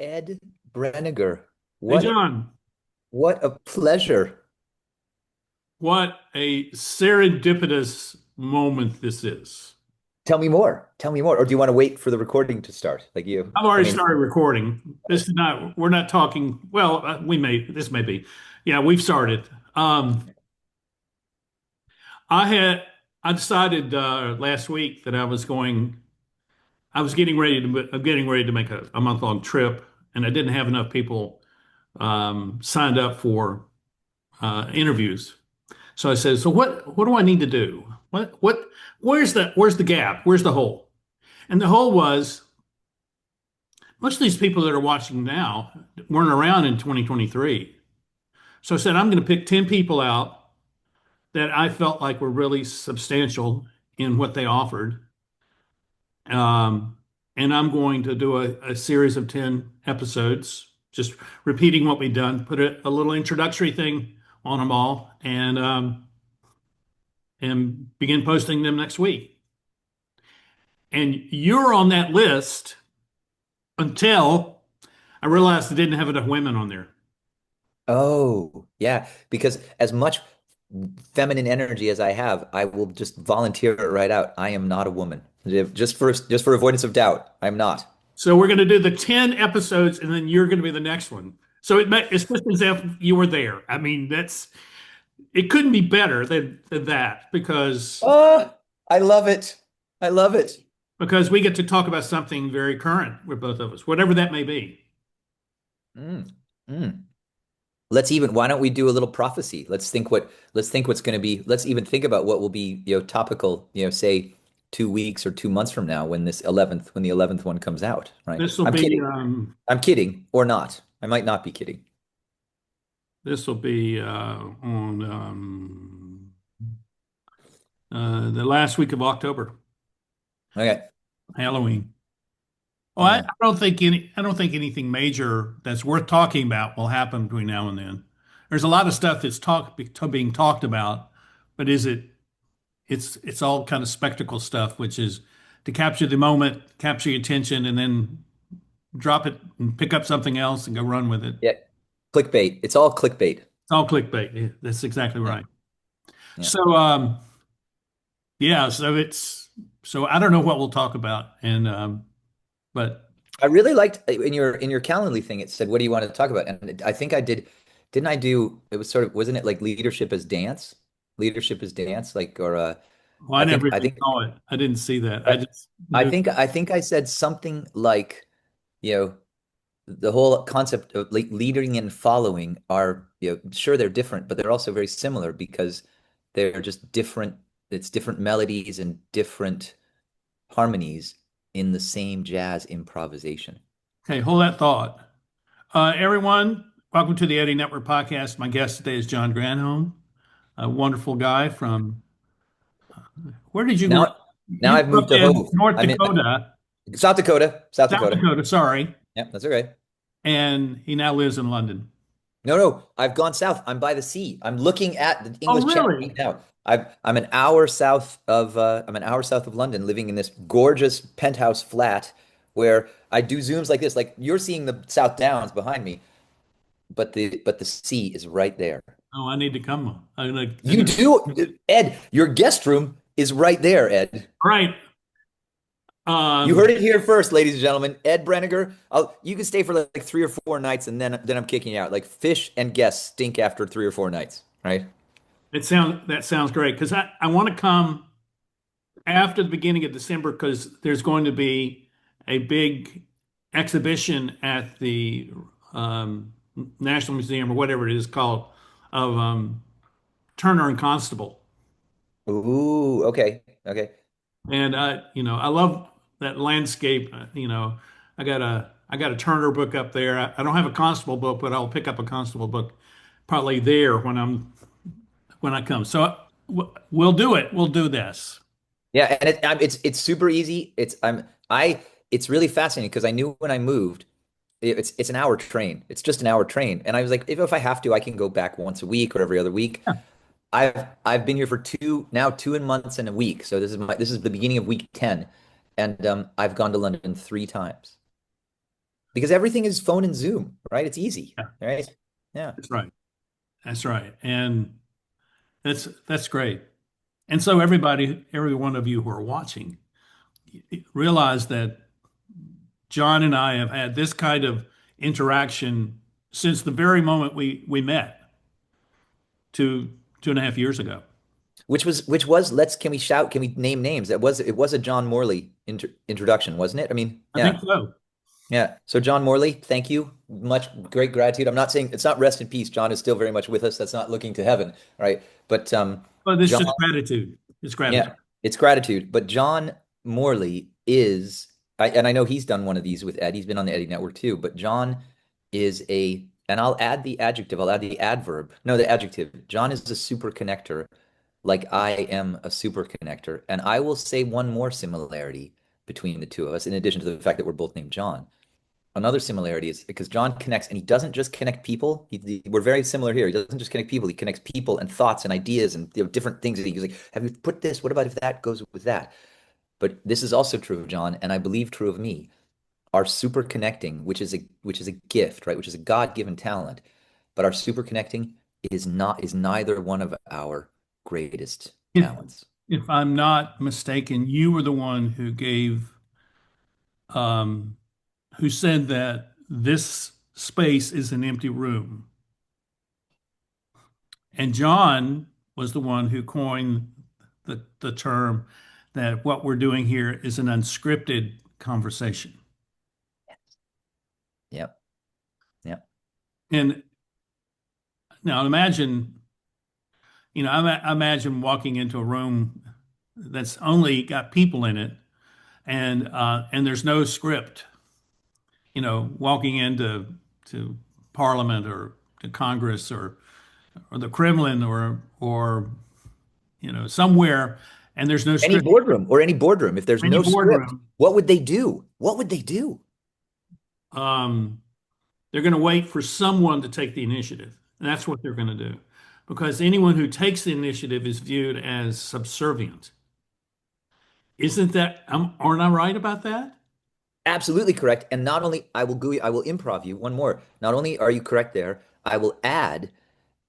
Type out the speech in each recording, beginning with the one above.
Ed Breniger. Hey, What John, what a pleasure. what a serendipitous moment this is. Tell me more. Tell me more. Or do you want to wait for the recording to start? I've I already mean, started recording. We're not talking, well, this may be. Yeah, we've started. Um, I had, I decided last week that I was getting ready to make a month-long trip, and I didn't have enough people signed up for interviews. So I said, so what do I need to do? Where's the gap? Where's the hole? And the hole was most of these people that are watching now weren't around in 2023. So I said, I'm going to pick 10 people out that I felt like were really substantial in what they offered. Um, and I'm going to do a series of 10 episodes, just repeating what we've done, put a little introductory thing on them all, and begin posting them next week. And you're on that list until I realized I didn't have enough women on there. oh, yeah, because as much feminine energy as I have, I will just volunteer it right out. I am not a woman. Just for avoidance of doubt, I'm not. So we're going to do the 10 episodes and then you're going to be the next one. So it's just as if you were there. I mean, it couldn't be better than that Oh, I love it. I love it. because we get to talk about something very current with both of us, whatever that may be. Mm, mm. Why don't we do a little prophecy? Let's think what's going to be, let's even think about what will be, topical, say 2 weeks or 2 months from now when the 11th one comes out, right? This will I'm be kidding. I'm kidding or not. I might not be kidding. this will be on the last week of October, Okay. Halloween. Well, Yeah. I don't think anything major that's worth talking about will happen between now and then. There's a lot of stuff being talked about, but it's all kind of spectacle stuff, which is to capture the moment, capture your attention, and then drop it and pick up something else and go run with it. Yeah. Clickbait. It's all clickbait. It's all clickbait. Yeah, that's exactly Yeah. right. Yeah. So, yeah, so I don't know what we'll talk about, but I really liked in your Calendly thing, it said, what do you want to talk about? And I think I did, didn't I do, it was sort of, wasn't it like leadership as dance? Leadership as dance, like, or well, I I never think, I even think, saw it. I didn't see that. I but just I knew. think, I think I said something like, you know, the whole concept of like leading and following are, sure they're different, but they're also very similar because they're just different. It's different melodies and different harmonies in the same jazz improvisation. Okay, hold that thought. Everyone, welcome to the Eddie Network Podcast. My guest today is John Granholm, a wonderful guy from, where did you grow up? Now, now You I've grew up moved to in Hove. North I'm in Dakota, South Dakota, South South Dakota. Dakota, sorry, Yeah, that's okay. and he now lives in London. No, no, I've gone south. I'm by the sea. I'm looking at the Oh, English Channel right really? now. I'm an hour south of London, living in this gorgeous penthouse flat where I do zooms like this. Like you're seeing the South Downs behind me, but the sea is right there. Oh, I need to come. I You need, do, Ed. Your guest room is right there, Ed. all right. You heard Um, it here first, ladies and gentlemen. Ed Breniger. You can stay for like 3 or 4 nights, and then I'm kicking you out. Like fish and guests stink after 3 or 4 nights, right? that sounds great because I want to come after the beginning of December because there's going to be a big exhibition at the um, National Museum or whatever it is called of Turner and Constable. Ooh, okay, okay. And I love that landscape. I got a Turner book up there. I don't have a Constable book, but I'll pick up a Constable book probably there when I come. So we'll do it. We'll do this. Yeah, and it's super easy. It's really fascinating because I knew when I moved, it's an hour train. It's just an hour train, and I was like, if I have to, I can go back once a week or every other week. Yeah. I've been here for 2 months and a week, so this is the beginning of week 10, and I've gone to London 3 times. because everything is phone and Zoom, right? It's easy, Yeah, right? Yeah. that's right. That's right. And that's great. And so everybody, every one of you who are watching, realize that John and I have had this kind of interaction since the very moment we met 2.5 years ago. Which was can we shout, can we name names? It was a John Morley introduction, wasn't it? I mean, I think yeah. so. Yeah. So John Morley, thank you. Much great gratitude. I'm not saying it's not rest in peace. John is still very much with us. That's not looking to heaven, right? But But it's John, just gratitude. It's gratitude. yeah, it's gratitude. But John Morley is, and I know he's done one of these with Ed. He's been on the Eddie Network too. But John is and I'll add the adjective, I'll add the adverb. No, the adjective. John is a super connector, like I am a super connector. And I will say one more similarity between the two of us, in addition to the fact that we're both named John. Another similarity is because John connects, and he doesn't just connect people. We're very similar here. He doesn't just connect people. He connects people and thoughts and ideas and different things. That he's like, have you put this? What about if that goes with that? But this is also true of John, and I believe true of me. Our super connecting, which is a gift, right? Which is a God-given talent, but our super connecting is neither one of our greatest If talents. if I'm not mistaken, you were the one um, who said that this space is an empty room. And John was the one who coined the term that what we're doing here is an unscripted conversation. Yep. Yep. And now imagine, I imagine walking into a room that's only got people in it, and there's no script. Walking into to Parliament or to Congress or the Kremlin or somewhere, and there's no Any script. boardroom or any boardroom, if there's Any no script, boardroom, what would they do? What would they do? um, they're going to wait for someone to take the initiative. And that's what they're going to do. Because anyone who takes the initiative is viewed as subservient. Isn't that, aren't I right about that? Absolutely correct. And not only I will improv you one more. Not only are you correct there, I will add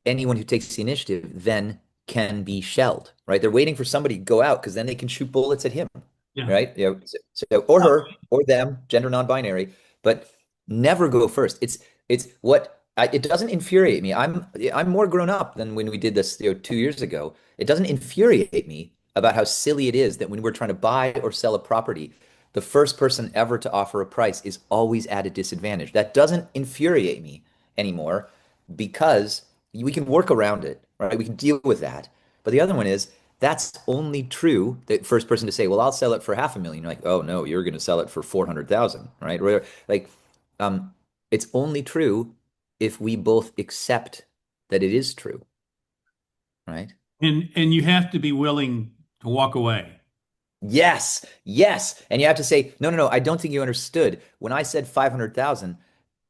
anyone who takes the initiative then can be shelled, right? They're waiting for somebody to go out because then they can shoot bullets at him, Yeah. right? Or her or them, gender non-binary, but never go first. It doesn't infuriate me. I'm more grown up than when we did this, 2 years ago. It doesn't infuriate me about how silly it is that when we're trying to buy or sell a property, the first person ever to offer a price is always at a disadvantage. That doesn't infuriate me anymore because we can work around it, right? We can deal with that. But the other one is that's only true. The first person to say, "Well, I'll sell it for 500,000." You're like, "Oh no, you're going to sell it for 400,000," right? Like, um, it's only true if we both accept that it is true, right? And you have to be willing to walk away. Yes, yes. And you have to say, no, no, no, I don't think you understood. When I said 500,000,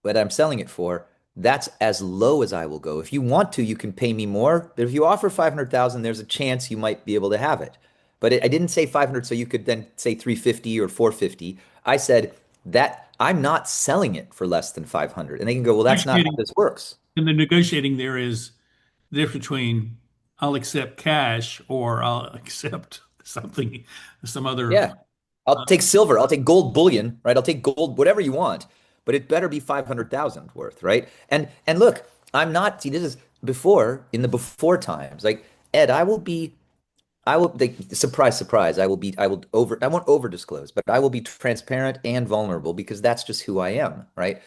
but I'm selling it for, that's as low as I will go. If you want to, you can pay me more. But if you offer 500,000, there's a chance you might be able to have it. But I didn't say 500 so you could then say 350 or 450. I said that I'm not selling it for less than 500. And they can go, well, that's not how Negotiating, this works. and the negotiating there is the difference between I'll accept cash or I'll accept something, some other. Yeah. I'll uh, take silver. I'll take gold bullion, right? I'll take gold, whatever you want, but it better be 500,000 worth, right? And look, I'm not, see, this is in the before times. Like, Ed, I will, like, surprise, surprise. I won't over disclose, but I will be transparent and vulnerable because that's just who I am, right?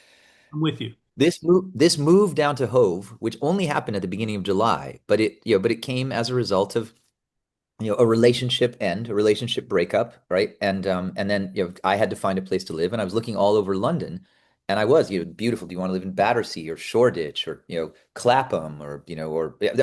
I'm with you. This move down to Hove, which only happened at the beginning of July, but it came as a result of a relationship end, a relationship breakup, right? And then I had to find a place to live, and I was looking all over London, and I was, beautiful. Do you want to live in Battersea or Shoreditch or Clapham or yeah,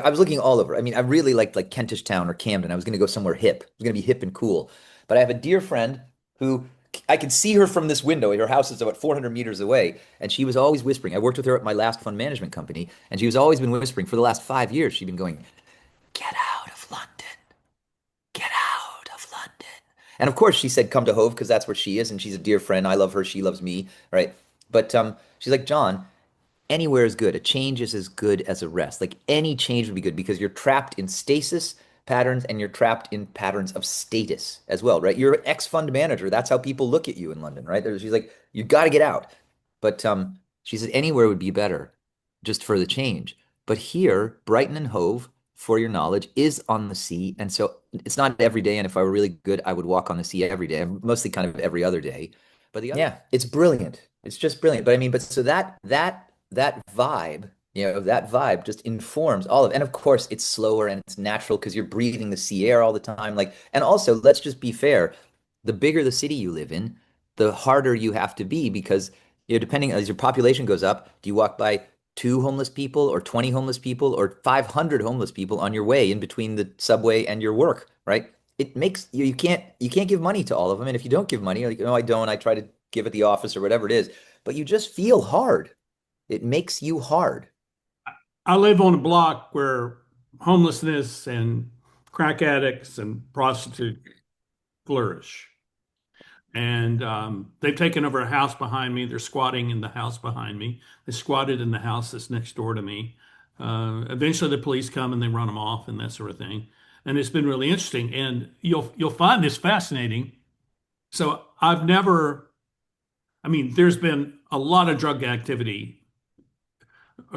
I was looking all over. I mean, I really liked like Kentish Town or Camden. I was going to go somewhere hip. I was going to be hip and cool. But I have a dear friend who I could see her from this window. Her house is about 400 meters away, and she was always whispering. I worked with her at my last fund management company, and she was always been whispering for the last 5 years. She'd been going, "Get out of London. Get out of London." And of course, she said, "Come to Hove," because that's where she is, and she's a dear friend. I love her. She loves me, right? But she's like, John, anywhere is good. A change is as good as a rest. Like any change would be good because you're trapped in stasis patterns and you're trapped in patterns of status as well, right? You're an ex-fund manager. That's how people look at you in London, right? She's like, you got to get out. But she said anywhere would be better just for the change. But here, Brighton and Hove, for your knowledge, is on the sea. And so it's not every day. And if I were really good, I would walk on the sea every day, and mostly kind of every other day. But yeah, it's brilliant. It's just brilliant. But I mean, but so that vibe, that vibe just informs all of, and of course it's slower and it's natural because you're breathing the sea air all the time. Like, and also let's just be fair, the bigger the city you live in, the harder you have to be because depending as your population goes up, do you walk by two homeless people or 20 homeless people or 500 homeless people on your way in between the subway and your work, right? It makes you can't give money to all of them. And if you don't give money, like, no, I don't, I try to give at the office or whatever it is, but you just feel hard. It makes you hard. I live on a block where homelessness and crack addicts and prostitutes flourish. And they've taken over a house behind me. They're squatting in the house behind me. They squatted in the house that's next door to me. Eventually, the police come and they run them off and that sort of thing. And it's been really interesting. And you'll find this fascinating. So I've never, I mean, there's been a lot of drug activity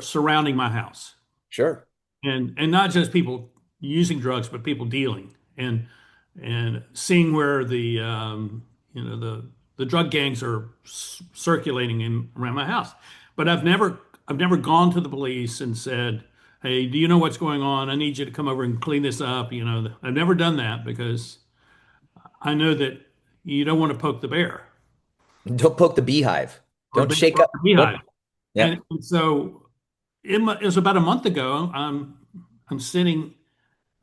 surrounding my house, Sure. and not just people using drugs, but people dealing and seeing where the drug gangs are circulating in around my house. But I've never gone to the police and said, "Hey, do you know what's going on? I need you to come over and clean this up." I've never done that because I know that you don't want to poke the bear Don't poke the beehive. or Don't shake up. the Don't. beehive. Yeah. And so it was about a month ago. I'm sitting.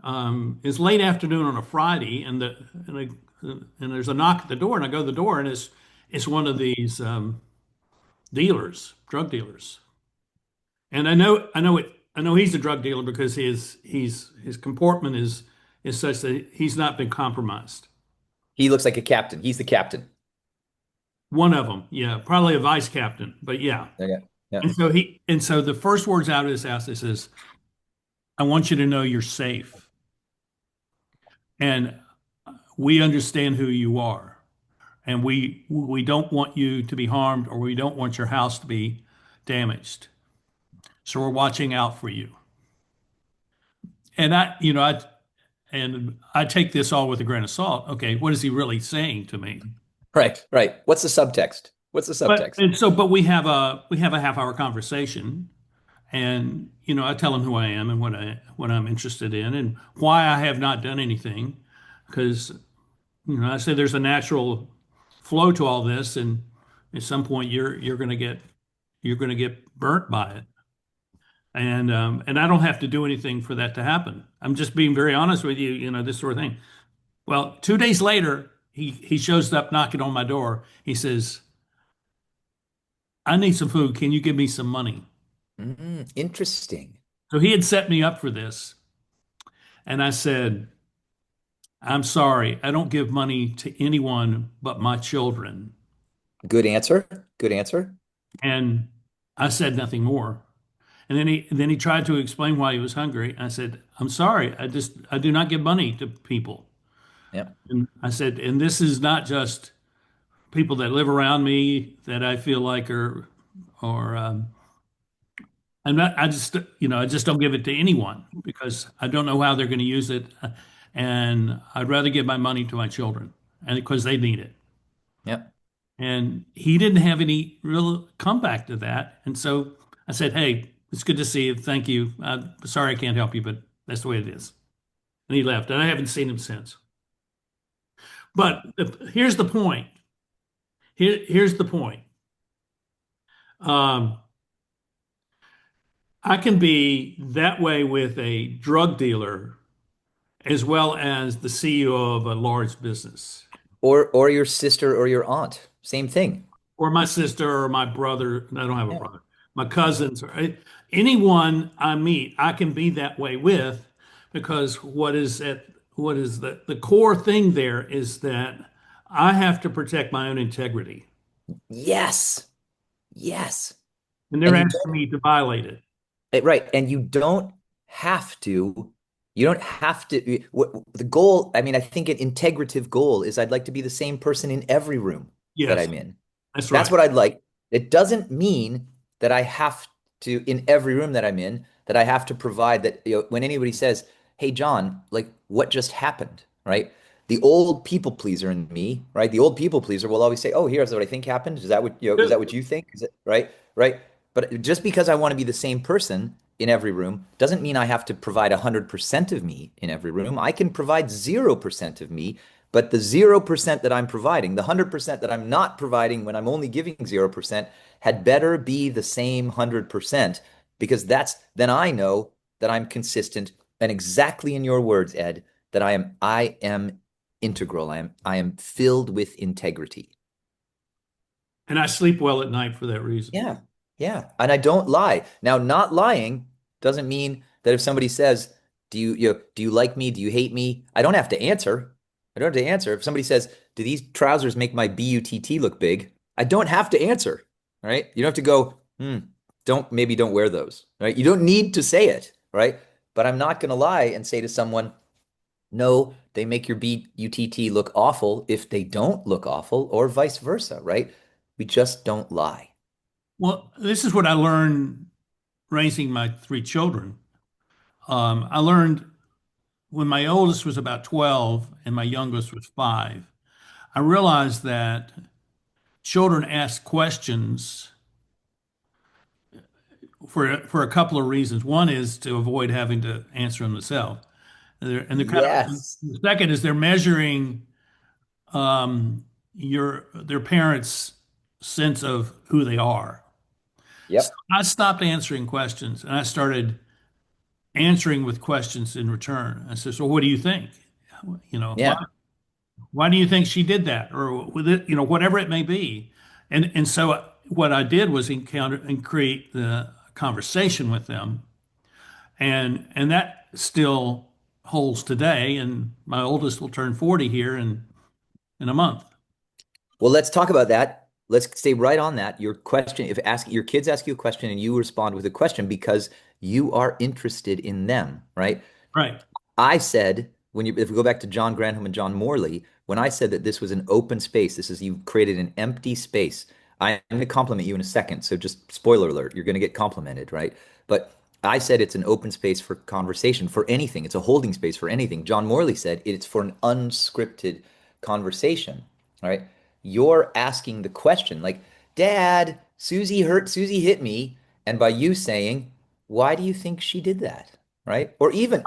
It's late afternoon on a Friday, and there's a knock at the door, and I go to the door, and it's one of these dealers, drug dealers, and I know he's a drug dealer because his comportment is such that he's not been compromised. He looks like a captain. He's the captain. One of them, yeah, probably a vice captain, but yeah. Okay. Yeah. And so the first words out of his house, he says, "I want you to know you're safe, and we understand who you are." And we don't want you to be harmed or we don't want your house to be damaged. So we're watching out for you. And I take this all with a grain of salt. Okay, what is he really saying to me? Right. Right. What's the subtext? What's the subtext? But we have a half hour conversation, and I tell him who I am and what I'm interested in and why I have not done anything, because I say there's a natural flow to all this, and at some point you're going to get burnt by it, and I don't have to do anything for that to happen. I'm just being very honest with you, this sort of thing. Well, 2 days later, he shows up knocking on my door. He says, "I need some food. Can you give me some money?" Interesting. So he had set me up for this, and I said, "I'm sorry, I don't give money to anyone but my children." Good answer. Good answer. And I said nothing more. And then he tried to explain why he was hungry. I said, "I'm sorry, I do not give money to people." Yeah. And I said, "And this is not just people that live around me that I feel like are or I'm not I just don't give it to anyone because I don't know how they're going to use it, and I'd rather give my money to my children and because they need it." Yeah. And he didn't have any real comeback to that. And so I said, "Hey, it's good to see you. Thank you. Sorry I can't help you, but that's the way it is." And he left, and I haven't seen him since. But here's the point. Here's the point. Um, I can be that way with a drug dealer as well as the CEO of a large business, Or your sister or your aunt. Same thing. or my sister, or my brother. I don't have a Yeah. brother. My cousins, or anyone I meet, I can be that way with, because what is the core thing there is that I have to protect my own integrity. Yes. Yes. And they're And you asking don't me to violate it. right, and have to, you don't have to, the goal, I mean, I think an integrative goal is I'd like to be the same person in every room that Yes, I'm in. that's That's right. what I'd like. It doesn't mean that I have to, in every room that I'm in, that I have to provide that, when anybody says, "Hey, John, like what just happened?" Right? The old people pleaser in me, right? The old people pleaser will always say, "Oh, here's what I think happened. Is that what, is that what you think? Is it right?" Right? But just because I want to be the same person in every room doesn't mean I have to provide 100% of me in every room. I can provide 0% of me, but the 0% that I'm providing, the 100% that I'm not providing when I'm only giving 0%, had better be the same 100% because then I know that I'm consistent and exactly in your words, Ed, that I am integral. I am filled with integrity. And I sleep well at night for that reason. Yeah. Yeah. And I don't lie. Now, not lying doesn't mean that if somebody says, do you like me? Do you hate me? I don't have to answer. I don't have to answer. If somebody says, do these trousers make my butt look big? I don't have to answer. Right? You don't have to go, don't wear those. Right? You don't need to say it, right? But I'm not going to lie and say to someone, no, they make your butt look awful if they don't look awful, or vice versa, right? We just don't lie. Well, this is what I learned raising my three children. I learned when my oldest was about 12 and my youngest was 5, I realized that children ask questions for a couple of reasons. One is to avoid having to answer them themselves. And they're kind of Yes. the second is they're measuring their parents' sense of who they are. So Yep. I stopped answering questions and I started answering with questions in return. I said, "So what do you think? You know, why Yeah. why do you think she did that?" Or with it, whatever it may be. And so what I did was encounter and create the conversation with them, and that still holds today. And my oldest will turn 40 here in a month. Well, let's talk about that. Let's stay right on that. Your question, if ask your kids ask you a question and you respond with a question because you are interested in them, right? Right. I said if we go back to John Granholm and John Morley, when I said that this was an open space, this is you've created an empty space. I'm going to compliment you in a second. So just spoiler alert, you're going to get complimented, right? But I said it's an open space for conversation for anything. It's a holding space for anything. John Morley said it's for an unscripted conversation, right? You're asking the question like, Dad, Susie hit me. And by you saying, why do you think she did that? Right? Or even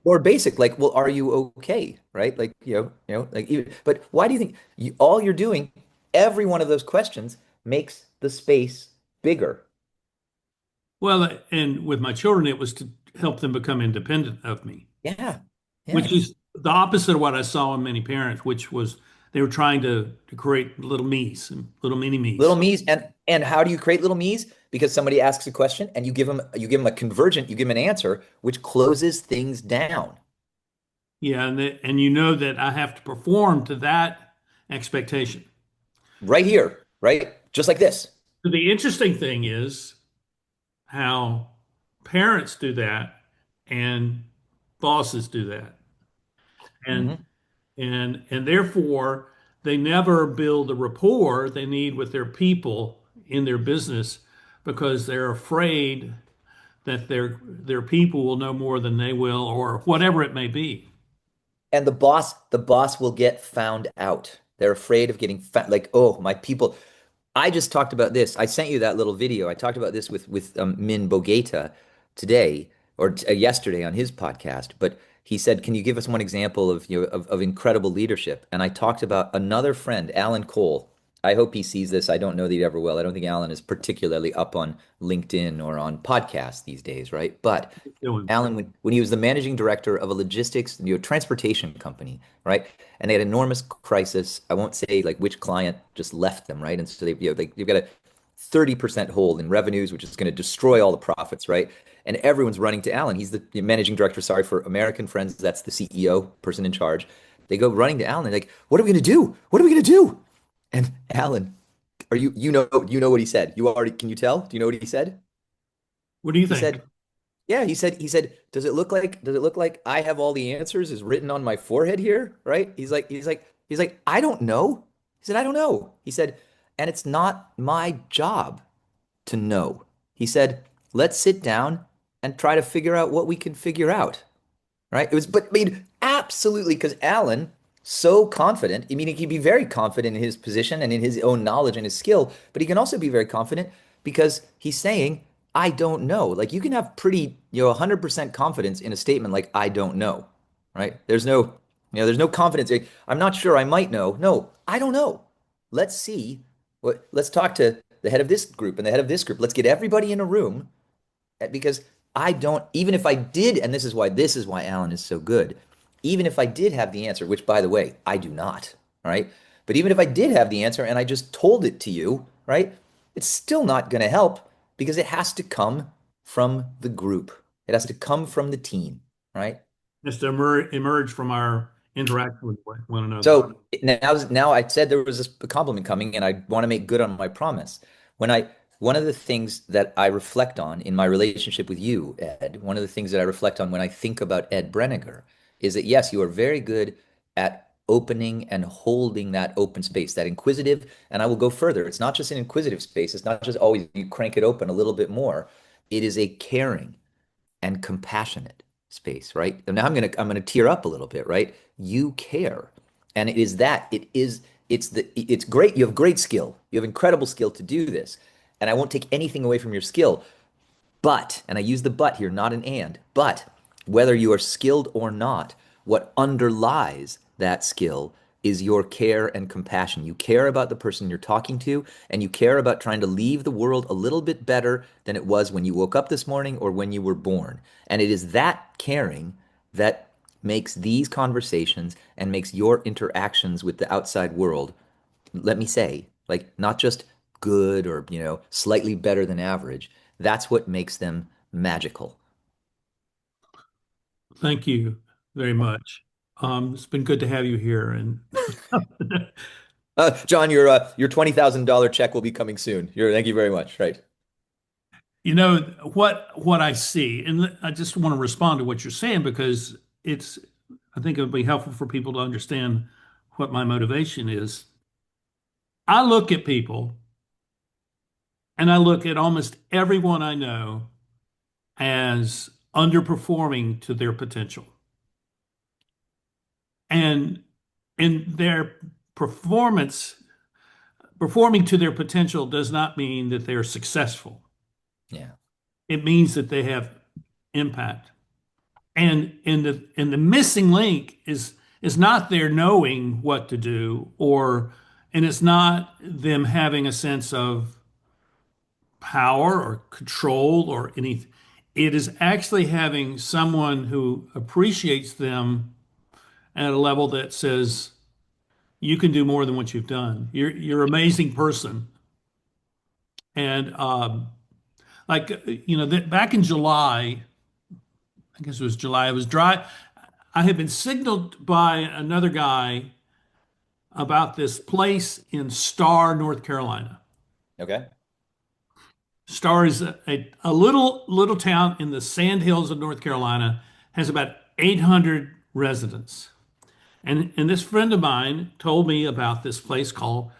more basic, like, well, are you okay? Right? Like, like even, but why do you think all you're doing, every one of those questions makes the space bigger. Well, and with my children, it was to help them become independent of me, Yeah. which Yes. is the opposite of what I saw in many parents, which was they were trying to create little me's and little mini Little me's. me's and how do you create little me's? Because somebody asks a question and you give them a convergent, you give them an answer, which closes things down. Yeah, and you know that I have to perform to that expectation. Right here, right? Just like this. So the interesting thing is how parents do that and bosses do that. And Hmm. and therefore they never build the rapport they need with their people in their business because they're afraid that their people will know more than they will or whatever it may be. And the boss will get found out. They're afraid of getting found. Like, oh, my people. I just talked about this. I sent you that little video. I talked about this with Min Bogata today or yesterday on his podcast. But he said, "Can you give us one example of of incredible leadership?" And I talked about another friend, Alan Cole. I hope he sees this. I don't know that he ever will. I don't think Alan is particularly up on LinkedIn or on podcasts these days, right? But Doing. Alan, when he was the managing director of a logistics, transportation company, right? And they had enormous crisis. I won't say like which client just left them, right? And so they've got a 30% hole in revenues, which is going to destroy all the profits, right? And everyone's running to Alan. He's the managing director, sorry, for American Friends. That's the CEO, person in charge. They go running to Alan. They're like, what are we going to do? What are we going to do? And Alan Are you know what he said? You already can you tell? Do you know what he said? What do you He think? said, yeah, he said, does it look like I have all the answers is written on my forehead here, right? He's like, I don't know. He said, I don't know. He said, and it's not my job to know. He said, let's sit down and try to figure out what we can figure out. Right? It was, but I mean, absolutely, because Alan, so confident. I mean, he can be very confident in his position and in his own knowledge and his skill, but he can also be very confident because he's saying, I don't know. Like you can have pretty, 100% confidence in a statement like, I don't know, right? There's no confidence. Like, I'm not sure, I might know. No, I don't know. Let's see let's talk to the head of this group and the head of this group. Let's get everybody in a room because I don't, even if I did, and this is why Alan is so good, even if I did have the answer, which by the way, I do not, all right? But even if I did have the answer and I just told it to you, right? It's still not going to help because it has to come from the group. It has to come from the team, right? Just to emerge from our interaction with one another. So now I said there was a compliment coming, and I want to make good on my promise. When I One of the things that I reflect on in my relationship with you, Ed, one of the things that I reflect on when I think about Ed Breniger is that yes, you are very good at opening and holding that open space, that inquisitive, and I will go further. It's not just an inquisitive space. It's not just always you crank it open a little bit more. It is a caring and compassionate space, right? And now I'm gonna tear up a little bit, right? You care. And it's great. You have great skill. You have incredible skill to do this. And I won't take anything away from your skill, but, and I use the but here, not an and, but whether you are skilled or not, what underlies that skill is your care and compassion. You care about the person you're talking to, and you care about trying to leave the world a little bit better than it was when you woke up this morning or when you were born. And it is that caring that makes these conversations and makes your interactions with the outside world, let me say, like not just good or, slightly better than average. That's what makes them magical. Thank you very much. It's been good to have you here. And John, your $20,000 check will be coming soon. Thank you very much. Right. what I see, and I just want to respond to what you're saying because it's, I think it would be helpful for people to understand what my motivation is. I look at people and I look at almost everyone I know as underperforming to their potential. And in their performance, performing to their potential does not mean that they're successful. Yeah. It means that they have impact. And the missing link is not their knowing what to do, or and it's not them having a sense of power or control or anything. It is actually having someone who appreciates them at a level that says, you can do more than what you've done. You're an amazing person. And that back in July, I guess it was July, it was dry. I had been signaled by another guy about this place in Star, North Carolina. Okay. Star is a little town in the Sand Hills of North Carolina, has about 800 residents. And this friend of mine told me about this place called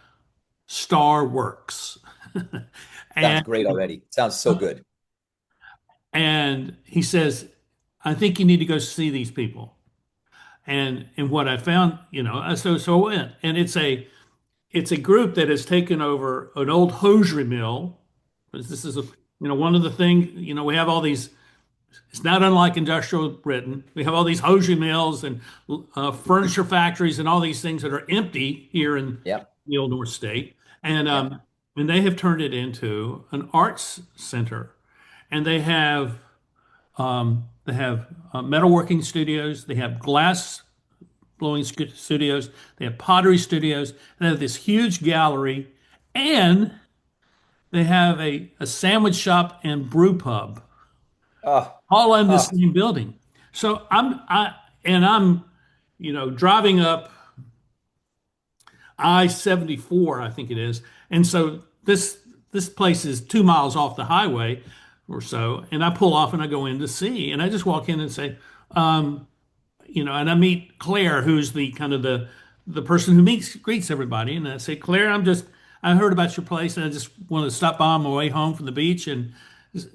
Star Works. Sounds And great already. Sounds so good. and he says, I think you need to go see these people. And what I found, so I went, and it's a group that has taken over an old hosiery mill. This is one of the things, we have all these, it's not unlike industrial Britain. We have all these hosiery mills and furniture factories and all these things that are empty here in Yep. the old North State. And Yep. um, and they have turned it into an arts center. And they have metalworking studios, they have glass blowing studios, they have pottery studios, they have this huge gallery, and they have a sandwich shop and brew pub, Oh, all in the oh, same building. So I'm driving up I-74, I think it is. And so this place is 2 miles off the highway or so. And I pull off and I go in to see. And I just walk in and say, and I meet Claire, who's the kind of the person who greets everybody. And I say, Claire, I heard about your place and I just want to stop by on my way home from the beach and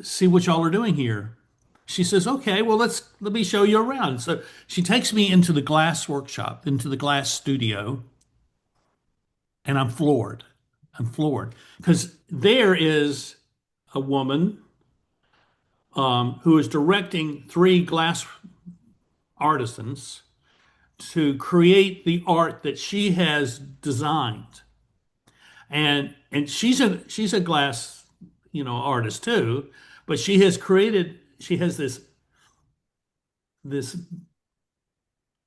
see what y'all are doing here. She says, okay, well, let me show you around. So she takes me into the glass workshop, into the glass studio, and I'm floored. I'm floored because there is a woman who is directing three glass artisans to create the art that she has designed. And she's a glass, artist too, but she has this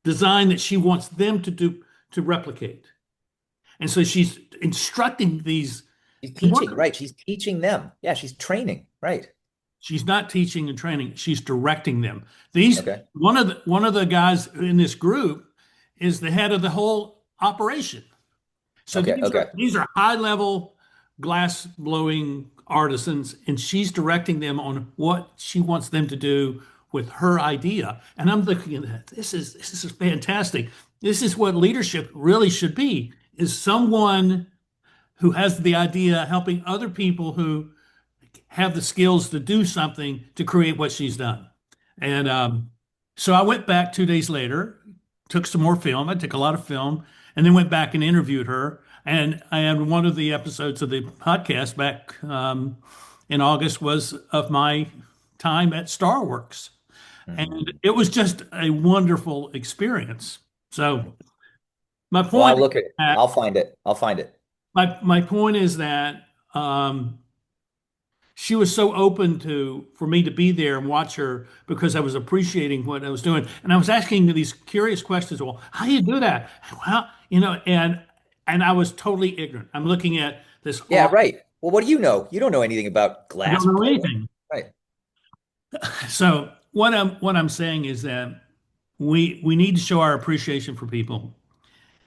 design that she wants them to replicate. And so she's instructing these She's teaching, workers. right? She's teaching them. Yeah, she's training, right? She's not teaching and training, she's directing them. These Okay. one of the guys in this group is the head of the whole operation. So Okay. Okay. these are high level glass blowing artisans, and she's directing them on what she wants them to do with her idea. And I'm looking at that. This is fantastic. This is what leadership really should be: is someone who has the idea helping other people who have the skills to do something to create what she's done. And so I went back 2 days later, took some more film. I took a lot of film, and then went back and interviewed her. And one of the episodes of the podcast back in August was of my time at Starworks. Mhm. And it was just a wonderful experience. So my Well, I'll point is look at it. that I'll find it. I'll find it. my point is that she was so open to for me to be there and watch her because I was appreciating what I was doing. And I was asking these curious questions. Well, how do you do that? Well, and I was totally ignorant. I'm looking at this Yeah, art. right. Well, what do you know? You don't know anything about I don't glass know blowing. anything. Right. So what I'm saying is that we need to show our appreciation for people.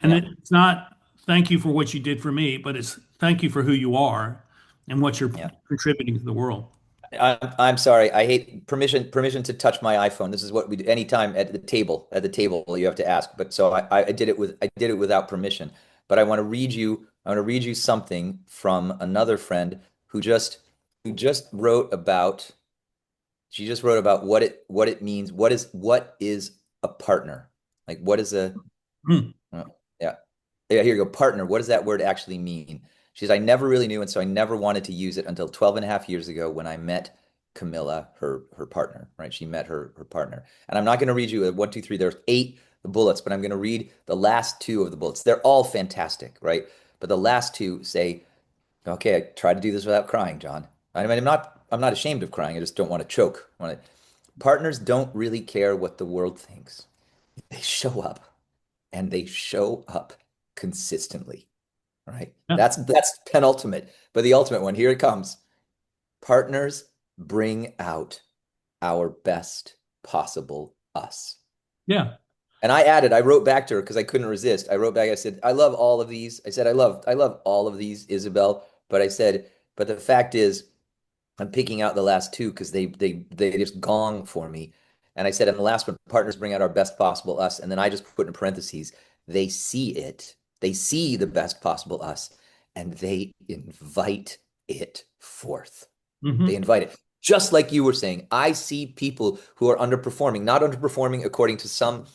And Yeah. it's not thank you for what you did for me, but it's thank you for who you are and what you're Yeah. contributing to the world. I'm sorry. I hate permission to touch my iPhone. This is what we do anytime at the table you have to ask. But so I did it without permission. But I want to read you something from another friend who just wrote about she just wrote about what it means. What is a partner? Like what is a Hmm. oh, yeah. Yeah, here you go. Partner. What does that word actually mean? She says, I never really knew, and so I never wanted to use it until 12 and a half years ago when I met Camilla, her partner, right? She met her partner. And I'm not going to read you a one, two, three. There's eight bullets, but I'm going to read the last two of the bullets. They're all fantastic, right? But the last two say, okay, I try to do this without crying, John. I mean, I'm not ashamed of crying. I just don't want to choke. Partners don't really care what the world thinks. They show up and they show up consistently. Right? Yeah. That's penultimate. But the ultimate one, here it comes. Partners bring out our best possible us. Yeah. And I wrote back to her because I couldn't resist. I wrote back, I said, I love all of these. I said, I love all of these, Isabel. But I said, but the fact is, I'm picking out the last two because they just gong for me. And I said, and the last one, partners bring out our best possible us. And then I just put in parentheses, they see it. They see the best possible us, and they invite it forth. They Hmm. invite it. Just like you were saying, I see people who are underperforming, not underperforming according to some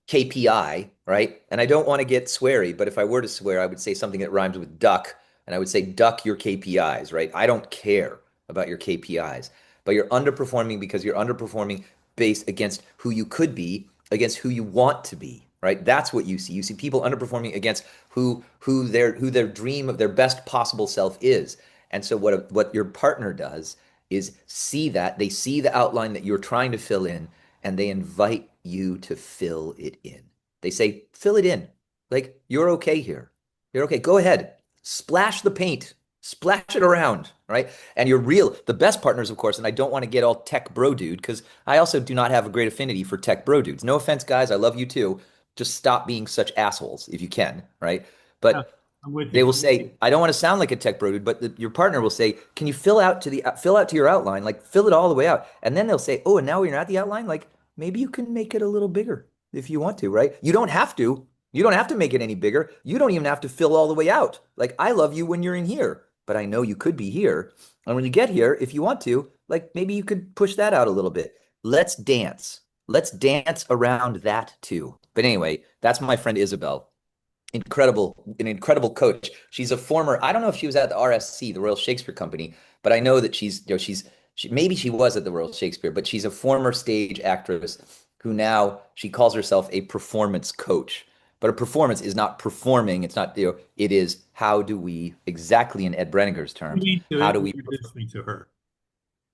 KPI, right? And I don't want to get sweary, but if I were to swear, I would say something that rhymes with duck, and I would say duck your KPIs, right? I don't care about your KPIs, but you're underperforming because you're underperforming based against who you could be, against who you want to be, right? That's what you see. You see people underperforming against who their dream of their best possible self is. And so what your partner does is see that they see the outline that you're trying to fill in, and they invite you to fill it in. They say, fill it in. Like, you're okay here. You're okay. Go ahead. Splash the paint. Splash it around, right? And you're real. The best partners, of course, and I don't want to get all tech bro dude because I also do not have a great affinity for tech bro dudes. No offense, guys. I love you too. just stop being such assholes if you can, right? Yeah, But I'm with they you. will say, I don't want to sound like a tech bro, dude, but your partner will say, can you fill out to your outline, like fill it all the way out. And then they'll say, oh, and now when you're at the outline, like maybe you can make it a little bigger if you want to, right? You don't have to. You don't have to make it any bigger. You don't even have to fill all the way out. Like I love you when you're in here, but I know you could be here. And when you get here, if you want to, like maybe you could push that out a little bit. Let's dance. Let's dance around that too. But anyway, that's my friend Isabel, an incredible coach. She's a former, I don't know if she was at the RSC, the Royal Shakespeare Company, but I know that maybe she was at the Royal Shakespeare, but she's a former stage actress who now she calls herself a performance coach. But a performance is not performing. It's not, it is how do we, exactly in Ed Brenninger's You terms, need to how do we introduce me to her.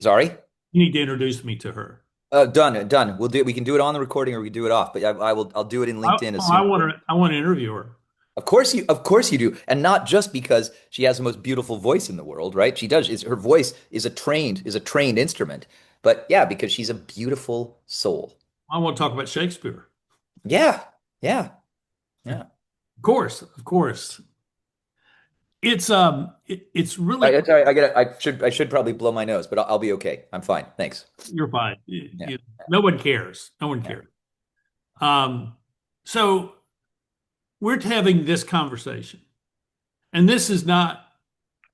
sorry? You need to introduce me to her. Done. We can do it on the recording or we can do it off, but I'll do it in LinkedIn as soon. I want to interview her. Of course you do. And not just because she has the most beautiful voice in the world, right? She does. Her voice is a trained instrument. But yeah, because she's a beautiful soul. I want to talk about Shakespeare. Yeah. Yeah. Yeah. Of course, of course. It's really Sorry, I should probably blow my nose, but I'll be okay. I'm fine. Thanks. you're fine. Yeah. No one cares. No one Yeah. cares. Um, so we're having this conversation, and this is not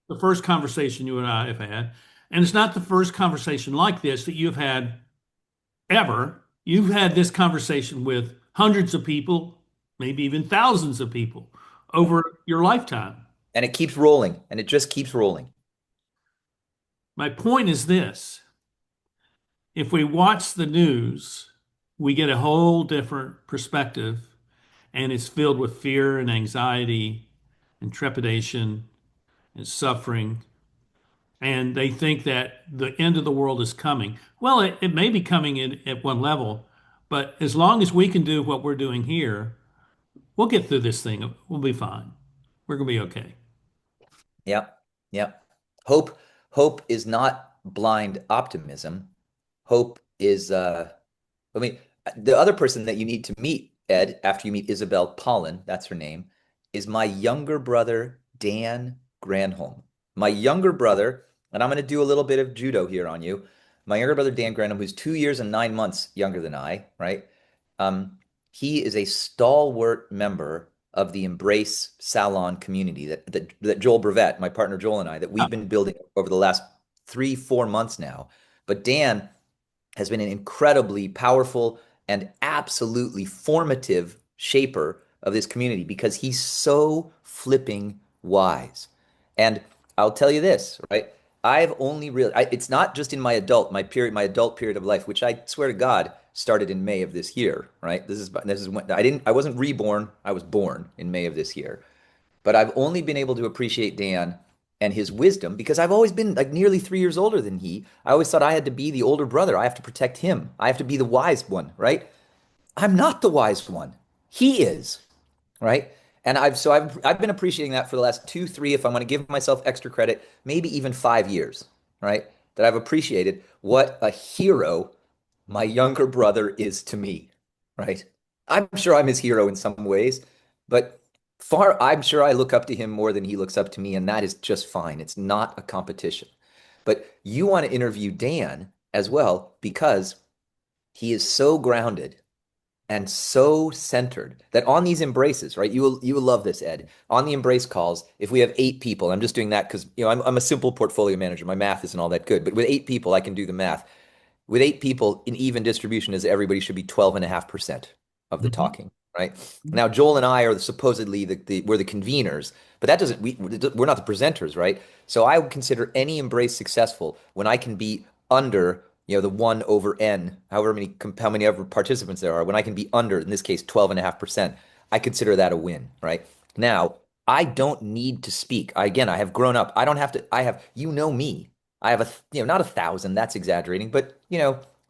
the first conversation you and I have had, and it's not the first conversation like this that you've had ever. You've had this conversation with hundreds of people, maybe even thousands of people Yeah. over your lifetime. And it keeps rolling, and it just keeps rolling. My point is this: if we watch the news, we get a whole different perspective, and it's filled with fear and anxiety and trepidation and suffering. And they think that the end of the world is coming. Well, it may be coming in at one level, but as long as we can do what we're doing here, we'll get through this thing. We'll be fine. We're going to be okay. Yep. Yep. Hope hope is not blind optimism. Hope is I mean, the other person that you need to meet, Ed, after you meet Isabel Pollen, that's her name, is my younger brother, Dan Granholm. My younger brother, and I'm going to do a little bit of judo here on you. My younger brother, Dan Granholm, who's 2 years and 9 months younger than I, right? Um, he is a stalwart member of the Embrace Salon community that Joel Brevet, my partner Joel and I, that Yeah. we've been building over the last 3, 4 months now. But Dan has been an incredibly powerful and absolutely formative shaper of this community because he's so flipping wise. And I'll tell you this, right? I've only really, it's not just in my adult period of life, which I swear to God started in May of this year, right? This is when I wasn't reborn. I was born in May of this year. But I've only been able to appreciate Dan and his wisdom because I've always been like nearly 3 years older than he. I always thought I had to be the older brother. I have to protect him. I have to be the wise one, right? I'm not the wise one. He is, right? And I've been appreciating that for the last 2, 3, if I want to give myself extra credit, maybe even 5 years, right? That I've appreciated what a hero my younger brother is to me, right? I'm sure I'm his hero in some ways, but I'm sure I look up to him more than he looks up to me, and that is just fine. It's not a competition. But you want to interview Dan as well because he is so grounded and so centered that on these embraces, right? You will love this, Ed. On the embrace calls, if we have 8 people, I'm just doing that because I'm a simple portfolio manager. My math isn't all that good, but with 8 people, I can do the math. With 8 people in even distribution is everybody should be 12.5% of the Mhm. talking, right? Now, Joel and I are supposedly we're the conveners, but that doesn't, we're not the presenters, right? So I would consider any embrace successful when I can be under, the 1/n, how many ever participants there are, when I can be under, in this case, 12.5%, I consider that a win, right? Now, I don't need to speak. Again, I have grown up. I don't have to, you know me. I have not 1,000, that's exaggerating, but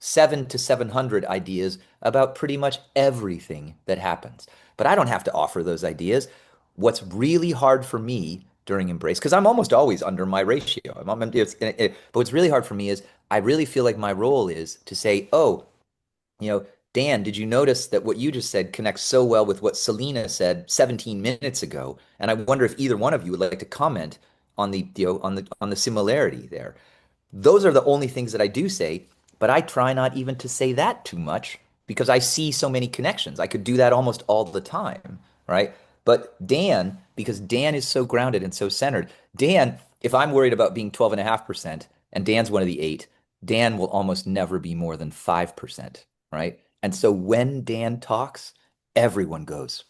700 to 700 ideas about pretty much everything that happens. But I don't have to offer those ideas. What's really hard for me during Embrace, because I'm almost always under my ratio. But what's really hard for me is I really feel like my role is to say, oh, Dan, did you notice that what you just said connects so well with what Selena said 17 minutes ago? And I wonder if either one of you would like to comment on the similarity there. Those are the only things that I do say, but I try not even to say that too much because I see so many connections. I could do that almost all the time, right? But Dan, because Dan is so grounded and so centered, Dan, if I'm worried about being 12.5% and Dan's one of the eight, Dan will almost never be more than 5%, right? And so when Dan talks, everyone goes,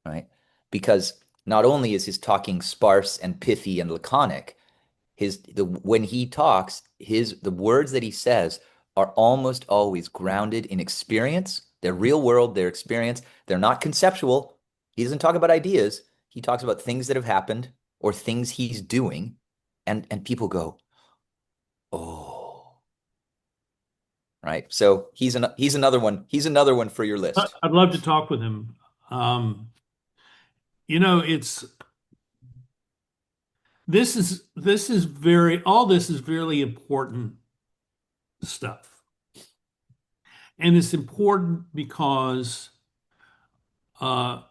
right? Because not only is his talking sparse and pithy and laconic, when he talks, the words that he says are almost always grounded in experience. They're real world, they're experience. They're not conceptual. He doesn't talk about ideas. He talks about things that have happened or things he's doing, and people go, "Oh." Right? So he's another one. He's another one for your list. I'd love to talk with him. Um, it's this is very all this is really important stuff, and it's important because uh,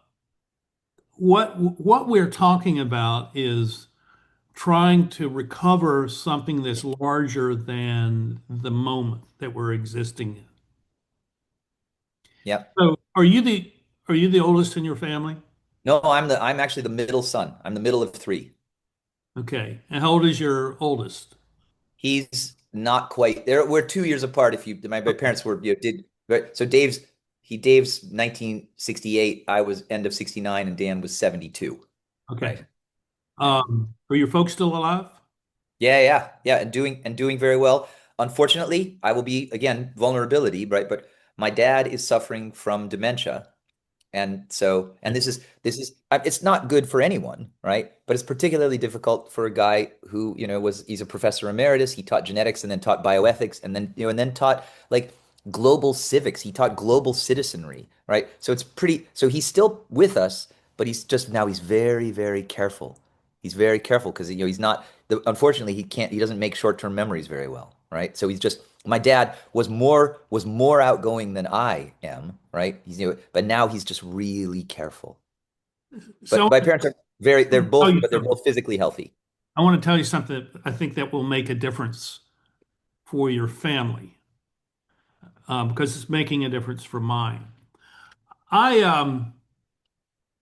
what we're talking about is trying to recover something that's larger than the moment that we're existing in. Yep. So, are you the oldest in your family? No, I'm actually the middle son. I'm the middle of three. Okay, and how old is your oldest? He's not quite there. We're 2 years apart. If you, my Okay, parents were, did, right. So Dave's 1968. I was end of 69 and Dan was 72. okay. Right. Yeah. Are your folks still alive? Yeah, and doing very well. Unfortunately, I will be again vulnerability, right? But my dad is suffering from dementia. And it's not good for anyone, right? But it's particularly difficult for a guy who, he's a professor emeritus. He taught genetics and then taught bioethics and then taught like global civics. He taught global citizenry, right? So he's still with us, but he's very, very careful. He's very careful because he's not unfortunately he doesn't make short-term memories very well, right? So my dad was more outgoing than I am, right? But now he's just really careful. So But my parents are I want to tell you they're something. both physically healthy. I want to tell you something that I think that will make a difference for your family, because it's making a difference for mine. I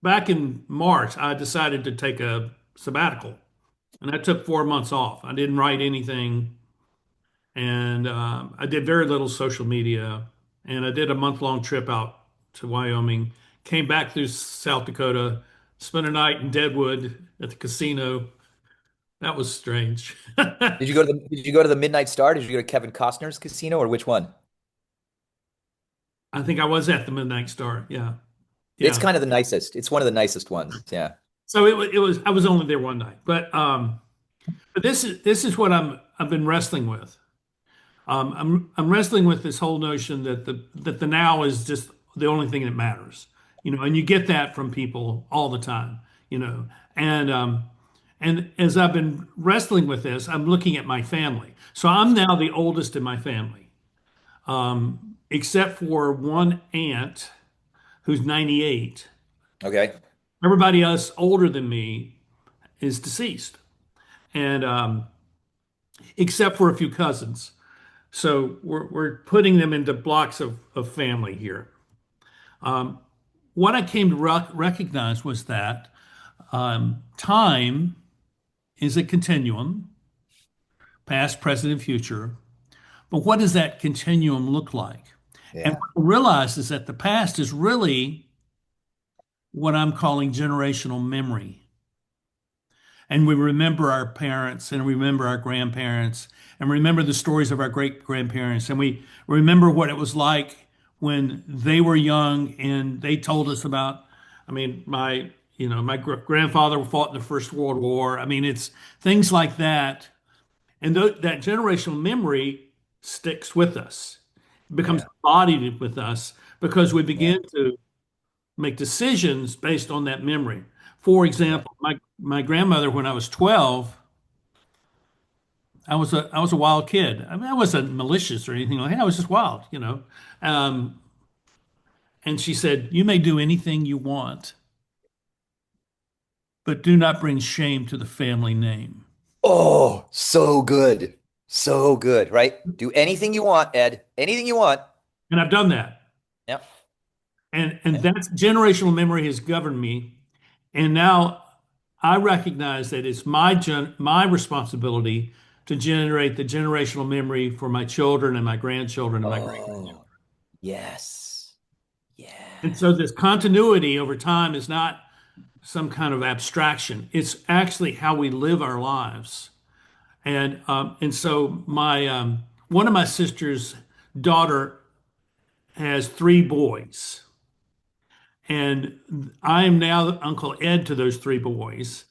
Back in March, I decided to take a sabbatical, and I took 4 months off. I didn't write anything, and I did very little social media, and I did a month-long trip out to Wyoming. Came back through South Dakota, spent a night in Deadwood at the casino. That was strange. Did you go to the Midnight Star? Did you go to Kevin Costner's casino or which one? I think I was at the Midnight Star. Yeah, It's yeah. kind of the nicest. It's one of the nicest ones. Yeah. So it was I was only there one night, but this is what I've been wrestling with. I'm wrestling with this whole notion that the now is just the only thing that matters, and you get that from people all the time, you know, and um, and as I've been wrestling with this, I'm looking at my family. So I'm now the oldest in my family, except for one aunt who's 98. Okay. Everybody else older than me is deceased, and except for a few cousins. So we're putting them into blocks of family here. What I came to recognize was that time is a continuum, past, present, and future. But what does that continuum look like? And Yeah. what I realize is that the past is really what I'm calling generational memory. And we remember our parents and remember our grandparents and remember the stories of our great grandparents. And we remember what it was like when they were young and they told us about, I mean, my grandfather fought in the First World War. I mean, it's things like that. And that generational memory sticks with us, it becomes Yeah. embodied with us because we Yeah. begin to make decisions based on that memory. For Yeah. example, my grandmother, when I was 12, I was a wild kid. I mean, I wasn't malicious or anything like that. I was just wild, you know. Um, and she said, "You may do anything you want, but do not bring shame to the family name." Oh, so good. So good, right? Do anything you want, Ed. Anything you want. And I've done that. Yep. And that generational memory has governed me. And now I recognize that it's my responsibility to generate the generational memory for my children and my grandchildren and my great grandchildren. Oh, yes. And so Yes. this continuity over time is not some kind of abstraction. It's actually how we live our lives. And so my one of my sister's daughter has three boys, and I am now Uncle Ed to those three boys,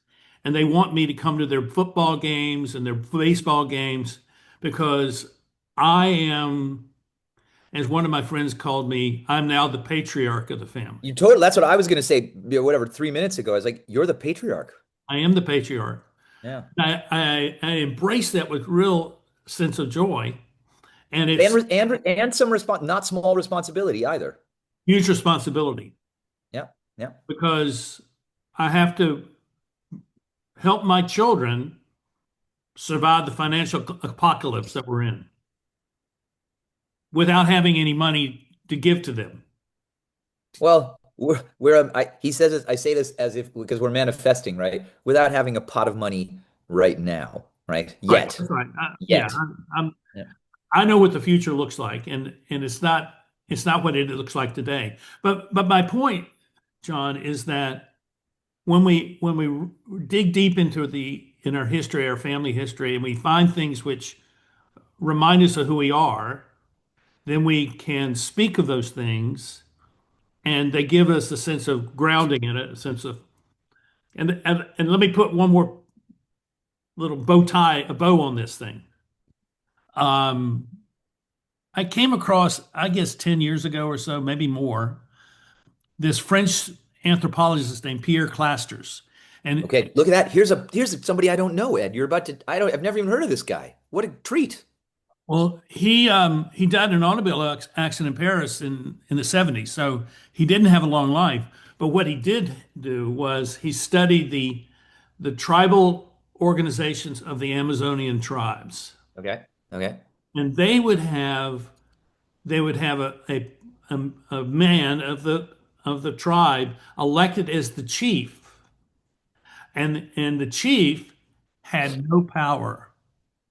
and they want me to come to their football games and their baseball games because I am, as one of my friends called me, I'm now the patriarch of the family. You totally, that's what I was going to say, whatever, 3 minutes ago. I was like, you're the patriarch. I am the patriarch. Yeah. I embrace that with real sense of joy, and And it's and some not small responsibility either. huge responsibility Yeah. Yeah. because I have to help my children survive the financial apocalypse that we're in without having any money to give to them. Well, he says this, I say this as if because we're manifesting, right? Without having a pot of money right now, right? Right, Yet. that's right. Yeah, Yet. Yeah. I know what the future looks like, and it's not what it looks like today. But my point, John, is that when we dig deep into the in our history, our family history, and we find things which remind us of who we are, then we can speak of those things, and they give us a sense of grounding in it, a sense of and let me put one more little a bow on this thing. Um, I came across, I guess, 10 years ago or so, maybe more, this French anthropologist named Pierre Clastres. And Okay, look at that. Here's somebody I don't know, Ed. I've never even heard of this guy. What a treat. well, he died in an automobile accident in Paris in the 70s. So he didn't have a long life. But what he did do was he studied the tribal organizations of the Amazonian tribes. Okay. Okay. And they would have a man of the tribe elected as the chief, and the chief had no power.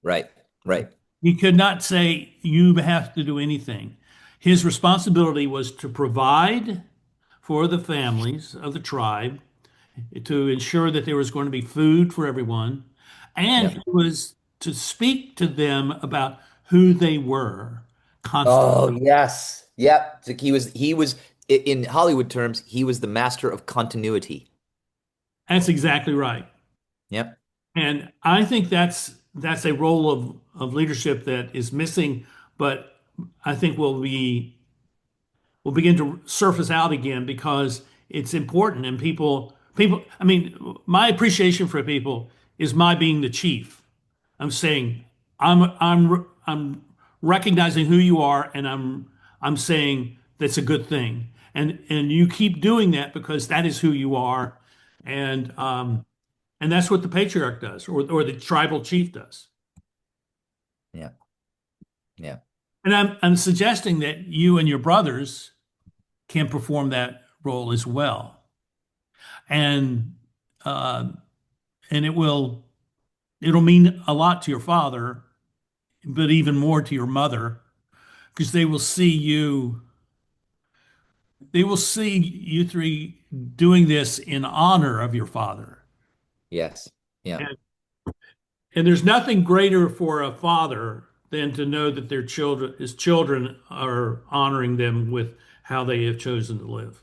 Right. Right. He could not say you have to do anything. His responsibility was to provide for the families of the tribe, to ensure that there was going to be food for everyone, and Yeah. he was to speak to them about who they were constantly. Oh, yes. Yep. It's like he was in Hollywood terms, he was the master of continuity. That's exactly right. Yep. And I think that's a role of leadership that is missing, but I think will begin to surface out again because it's important and people I mean my appreciation for people is my being the chief. I'm saying I'm recognizing who you are and I'm saying that's a good thing. And you keep doing that because that is who you are. And and that's what the patriarch does, or the tribal chief does. Yeah. Yeah. And I'm suggesting that you and your brothers can perform that role as well. And uh, and it'll mean a lot to your father, but even more to your mother, because they will see you three doing this in honor of your father. Yes. Yeah. And, and there's nothing greater for a father than to know that his children are honoring them with how they have chosen to live.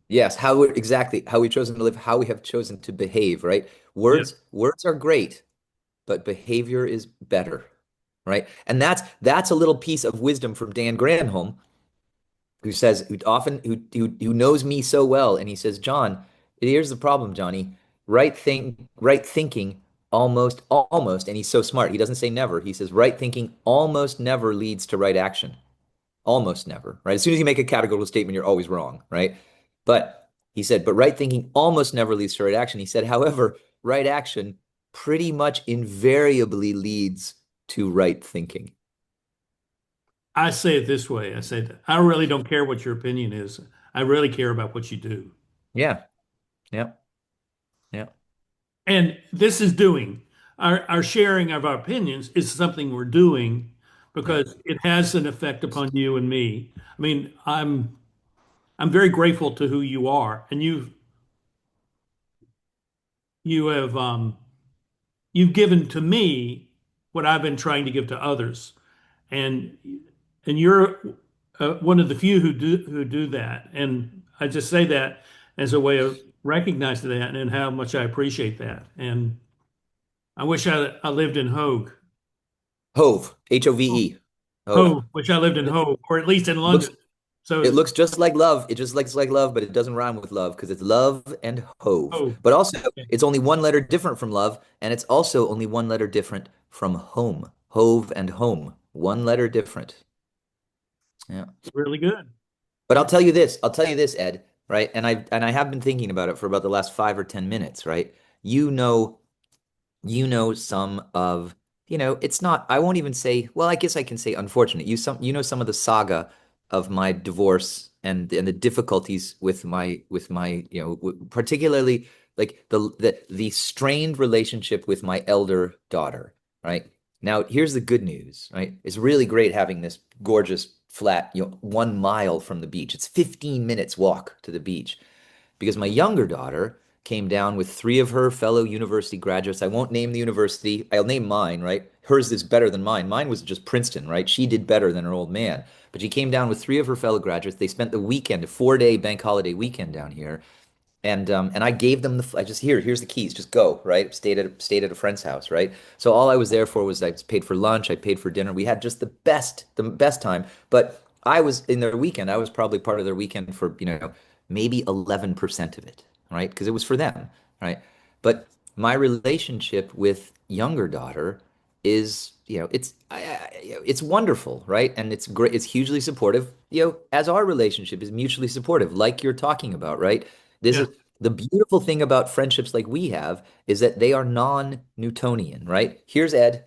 Yes, exactly how we've chosen to live, how we have chosen to behave, right? Yeah. Words are great, but behavior is better, right? And that's a little piece of wisdom from Dan Granholm, who says who knows me so well, and he says, John, here's the problem, Johnny. Right thinking almost, and he's so smart. He doesn't say never. He says right thinking almost never leads to right action. Almost never, right? As soon as you make a categorical statement, you're always wrong, right? But he said, but right thinking almost never leads to right action. He said, however, right action pretty much invariably leads to right thinking. I say it this way. I say that I really don't care what your opinion is. I really care about what you do. Yeah, yeah, yeah, And this is doing. Our sharing of our opinions is something we're doing yeah. because it has an effect upon you and me. I mean, I'm very grateful to who you are, and you have you've given to me what I've been trying to give to others, and you're one of the few who do that. And I just say that as a way of recognizing that and how much I appreciate that. And I wish I lived in Hogue. Hove, Hove. Hove. Hove, wish I lived in It Hove, or at least in looks London. it So looks just like love. It just looks like love, but it doesn't rhyme with love because it's love and hove. Hove. But also, Okay. it's only one letter different from love, and it's also only one letter different from home. Hove and home, one letter different. Yeah. Really good. But I'll tell you this, Ed, right? And I have been thinking about it for about the last 5 or 10 minutes, right? You know some of, it's not, I won't even say, well, I guess I can say unfortunate. You know some of the saga of my divorce and the difficulties with my, particularly like the strained relationship with my elder daughter, right? Now, here's the good news, right? It's really great having this gorgeous flat, 1 mile from the beach. It's 15 minutes walk to the beach because my younger daughter came down with three of her fellow university graduates. I won't name the university. I'll name mine, right? Hers is better than mine. Mine was just Princeton, right? She did better than her old man. But she came down with three of her fellow graduates. They spent the weekend, a 4-day bank holiday weekend down here. And I gave them I just here's the keys, just go, right? Stayed at a friend's house, right? So all I was there for was I paid for lunch, I paid for dinner. We had just the best time. But I was in their weekend. I was probably part of their weekend for, maybe 11% of it, right? Because it was for them, right? But my relationship with younger daughter is, it's wonderful, right? And it's great. It's hugely supportive, as our relationship is mutually supportive, like you're talking about, right? This Yeah. is the beautiful thing about friendships like we have is that they are non-Newtonian, right? Here's Ed,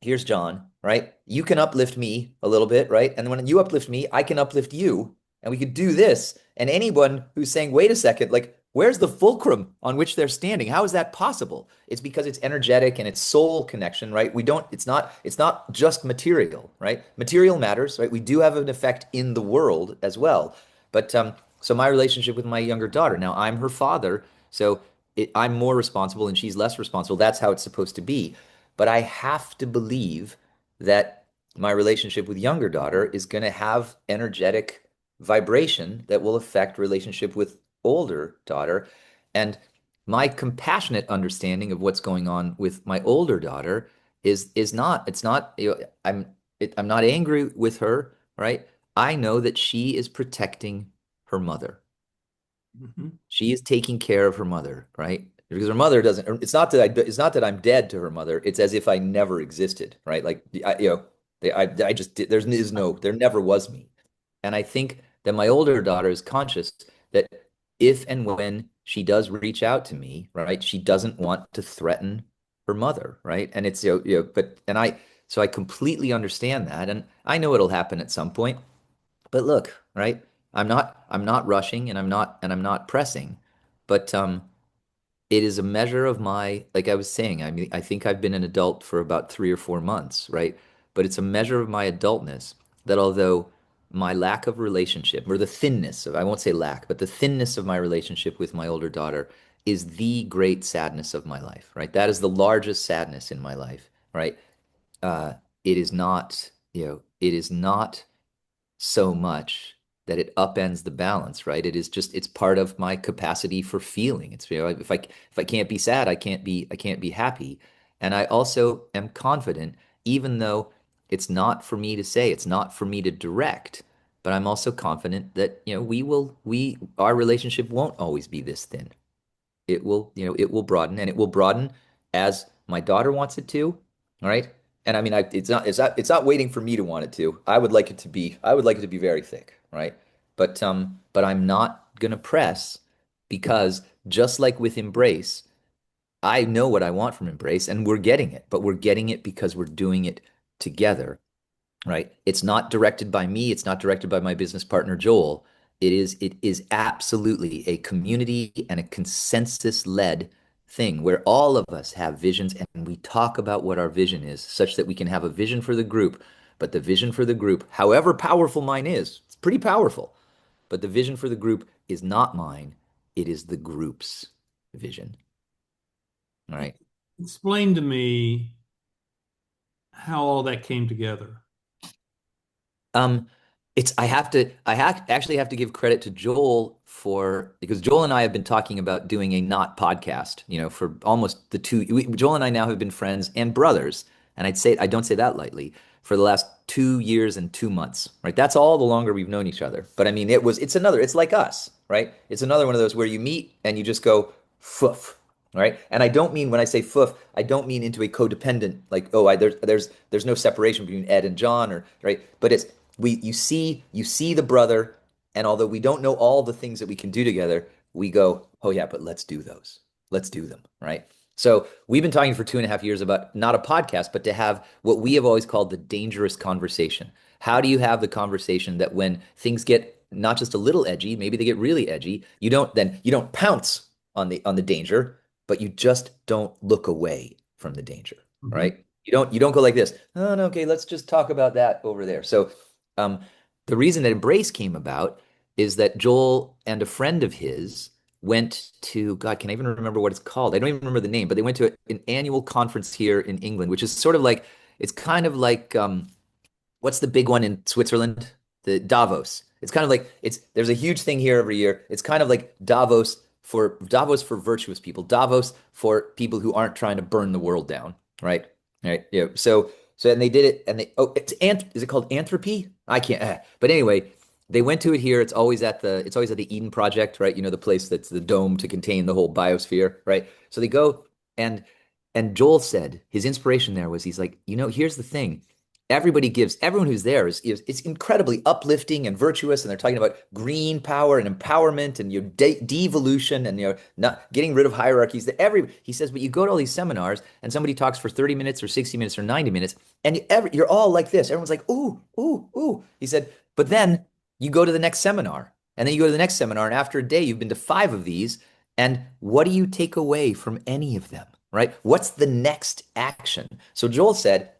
here's John, right? You can uplift me a little bit, right? And when you uplift me, I can uplift you, and we could do this. And anyone who's saying, wait a second, like, where's the fulcrum on which they're standing? How is that possible? It's because it's energetic and it's soul connection, right? It's not just material, right? Material matters, right? We do have an effect in the world as well. But so my relationship with my younger daughter, now I'm her father, so I'm more responsible and she's less responsible. That's how it's supposed to be. But I have to believe that my relationship with younger daughter is going to have energetic vibration that will affect relationship with older daughter. And my compassionate understanding of what's going on with my older daughter is not, it's not, I'm not angry with her, right? I know that she is protecting her mother. Mhm. She is taking care of her mother, right? Because her mother doesn't. It's not that I'm dead to her mother. It's as if I never existed, right? Like I just did. There never was me. And I think that my older daughter is conscious that if and when she does reach out to me, right, she doesn't want to threaten her mother, right? And it's so I completely understand that, and I know it'll happen at some point. But look, right? I'm not rushing and I'm not pressing. But it is a measure of my, like I was saying, I mean, I think I've been an adult for about 3 or 4 months, right? But it's a measure of my adultness that although my lack of relationship, or the thinness of, I won't say lack, but the thinness of my relationship with my older daughter is the great sadness of my life, right? That is the largest sadness in my life, right? It is not, it is not so much that it upends the balance, right? It's part of my capacity for feeling. It's, if I can't be sad, I can't be happy. And I also am confident, even though it's not for me to say, it's not for me to direct, but I'm also confident that, our relationship won't always be this thin. It will broaden, and it will broaden as My daughter wants it to, all right? And I mean, it's not waiting for me to want it to. I would like it to be very thick, right? But I'm not gonna press because just like with Embrace, I know what I want from Embrace and we're getting it, but we're getting it because we're doing it together, right? It's not directed by me. It's not directed by my business partner, Joel. It is absolutely a community and a consensus-led thing where all of us have visions and we talk about what our vision is, such that we can have a vision for the group. But the vision for the group, however powerful mine is, it's pretty powerful. But the vision for the group is not mine. It is the group's vision. All right. Explain to me how all that came together. Um, I actually have to give credit to Joel for because Joel and I have been talking about doing a not podcast, for almost Joel and I now have been friends and brothers, and I don't say that lightly, for the last 2 years and 2 months, right? That's all the longer we've known each other. But I mean, it's like us, right? It's another one of those where you meet and you just go, foof, right? And I don't mean when I say foof, I don't mean into a codependent like there's no separation between Ed and John or right, but it's we you see the brother, and although we don't know all the things that we can do together, we go, oh yeah, but let's do those, let's do them, right? So we've been talking for 2.5 years about not a podcast, but to have what we have always called the dangerous conversation. How do you have the conversation that when things get not just a little edgy, maybe they get really edgy, you don't pounce on the danger, but you just don't look away from the danger, Mhm. right? You don't go like this. Oh, no, okay, let's just talk about that over there. So, um, the reason that Embrace came about is that Joel and a friend of his went to, God, can I even remember what it's called? I don't even remember the name, but they went to an annual conference here in England, which is sort of like, it's kind of like, what's the big one in Switzerland? The Davos. It's kind of like there's a huge thing here every year. It's kind of like Davos for virtuous people, Davos for people who aren't trying to burn the world down, right? Right. Yeah. So and they did it, and is it called Anthropy? I can't. But anyway, they went to it here. It's always at the Eden Project, right? The place that's the dome to contain the whole biosphere, right? So they go, and Joel said his inspiration there was he's like, here's the thing. Everyone who's there is incredibly uplifting and virtuous, and they're talking about green power and empowerment and your devolution and not getting rid of hierarchies. He says, but you go to all these seminars and somebody talks for 30 minutes or 60 minutes or 90 minutes, and you're all like this. Everyone's like, ooh, ooh, ooh. He said, but then you go to the next seminar, and then you go to the next seminar, and after a day, you've been to 5 of these, and what do you take away from any of them? Right? What's the next action? So Joel said,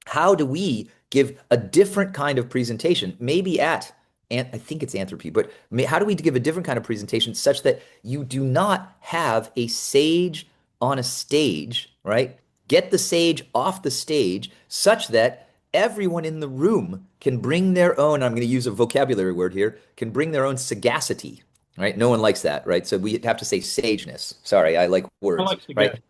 how do we give a different kind of presentation, maybe and I think it's Anthropy, but how do we give a different kind of presentation such that you do not have a sage on a stage, right? Get the sage off the stage such that everyone in the room can bring their own, I'm going to use a vocabulary word here, can bring their own sagacity, right? No one likes that, right? So we have to say sageness. Sorry, I like I words, like to right? get,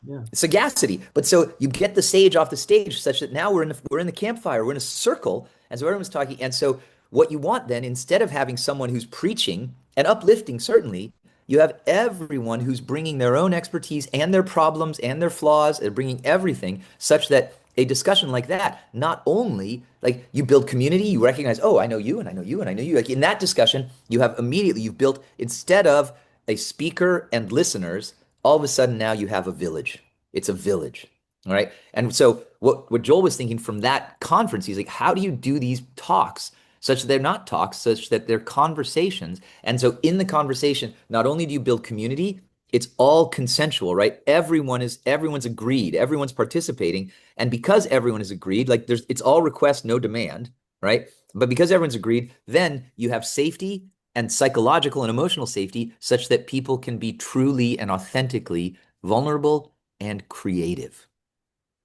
yeah. Sagacity. But so you get the sage off the stage such that now we're in the campfire, we're in a circle, and so everyone's talking. And so what you want then, instead of having someone who's preaching and uplifting, certainly, you have everyone who's bringing their own expertise and their problems and their flaws and bringing everything such that a discussion like that, not only like you build community, you recognize, oh, I know you and I know you and I know you. Like in that discussion, you've built, instead of a speaker and listeners, all of a sudden now you have a village. It's a village. All right. And so what Joel was thinking from that conference, he's like, how do you do these talks such that they're not talks, such that they're conversations? And so in the conversation, not only do you build community, it's all consensual, right? Everyone's agreed, everyone's participating. And because everyone is agreed, like it's all request, no demand, right? But because everyone's agreed, then you have safety and psychological and emotional safety such that people can be truly and authentically vulnerable and creative.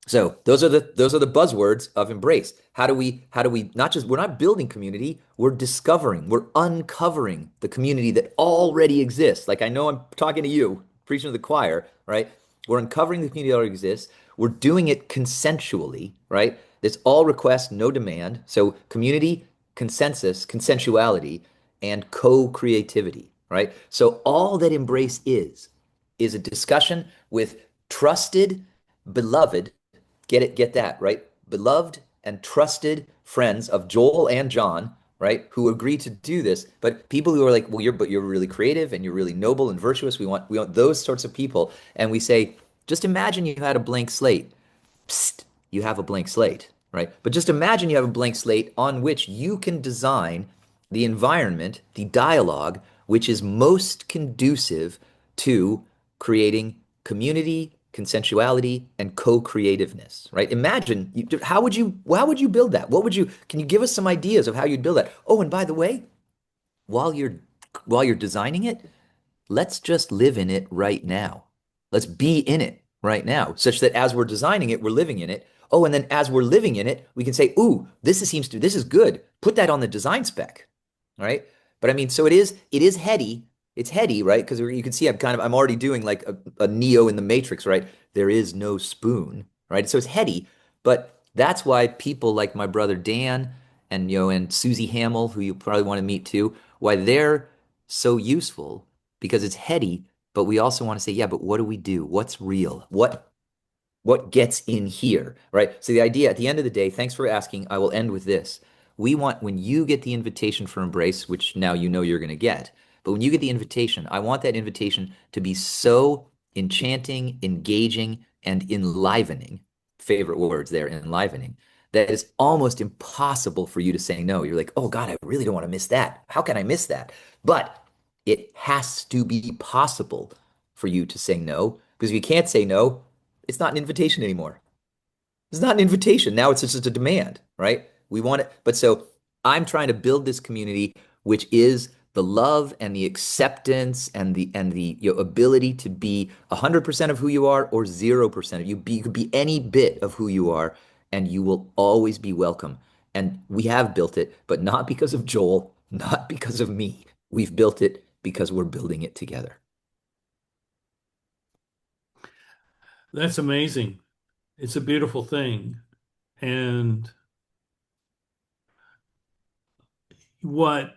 So those are the buzzwords of Embrace. How do we not just we're not building community, we're uncovering the community that already exists. Like I know I'm talking to you, preaching to the choir, right? We're uncovering the community that already exists. We're doing it consensually, right? It's all request, no demand. So community, consensus, consensuality, and co-creativity, right? So all that Embrace is a discussion with trusted beloved, get that, right? Beloved and trusted friends of Joel and John, right? Who agree to do this, but people who are like, well, you're really creative and you're really noble and virtuous. We want those sorts of people. And we say, just imagine you had a blank slate. Psst, you have a blank slate, right? But just imagine you have a blank slate on which you can design the environment, the dialogue, which is most conducive to creating community, consensuality, and co-creativeness, right? Imagine how would you build that? Can you give us some ideas of how you'd build that? Oh, and by the way, while you're while you're designing it, let's just live in it right now. Let's be in it right now, such that as we're designing it, we're living in it. Oh, and then as we're living in it, we can say, "Ooh, this is good. Put that on the design spec." Right? But I mean, so it is heady. It's heady, right? Because you can see I'm already doing like a Neo in the Matrix, right? There is no spoon, right? So it's heady, but that's why people like my brother Dan and Susie Hamill, who you probably want to meet too, why they're so useful because it's heady, but we also want to say, yeah, but what do we do? What's real? What gets in here, right? So the idea at the end of the day, thanks for asking. I will end with this. We want when you get the invitation for Embrace, which now you know you're going to get, but when you get the invitation, I want that invitation to be so enchanting, engaging, and enlivening. Favorite words there, enlivening. That it's almost impossible for you to say no. You're like, oh God, I really don't want to miss that. How can I miss that? But it has to be possible for you to say no, because if you can't say no, it's not an invitation anymore. It's not an invitation. Now it's just a demand, right? We want it. But so I'm trying to build this community, which is the love and the acceptance and the ability to be 100% of who you are or 0% of you. You could be any bit of who you are, and you will always be welcome. And we have built it, but not because of Joel, not because of me. We've built it because we're building it together. That's amazing. It's a beautiful thing. And what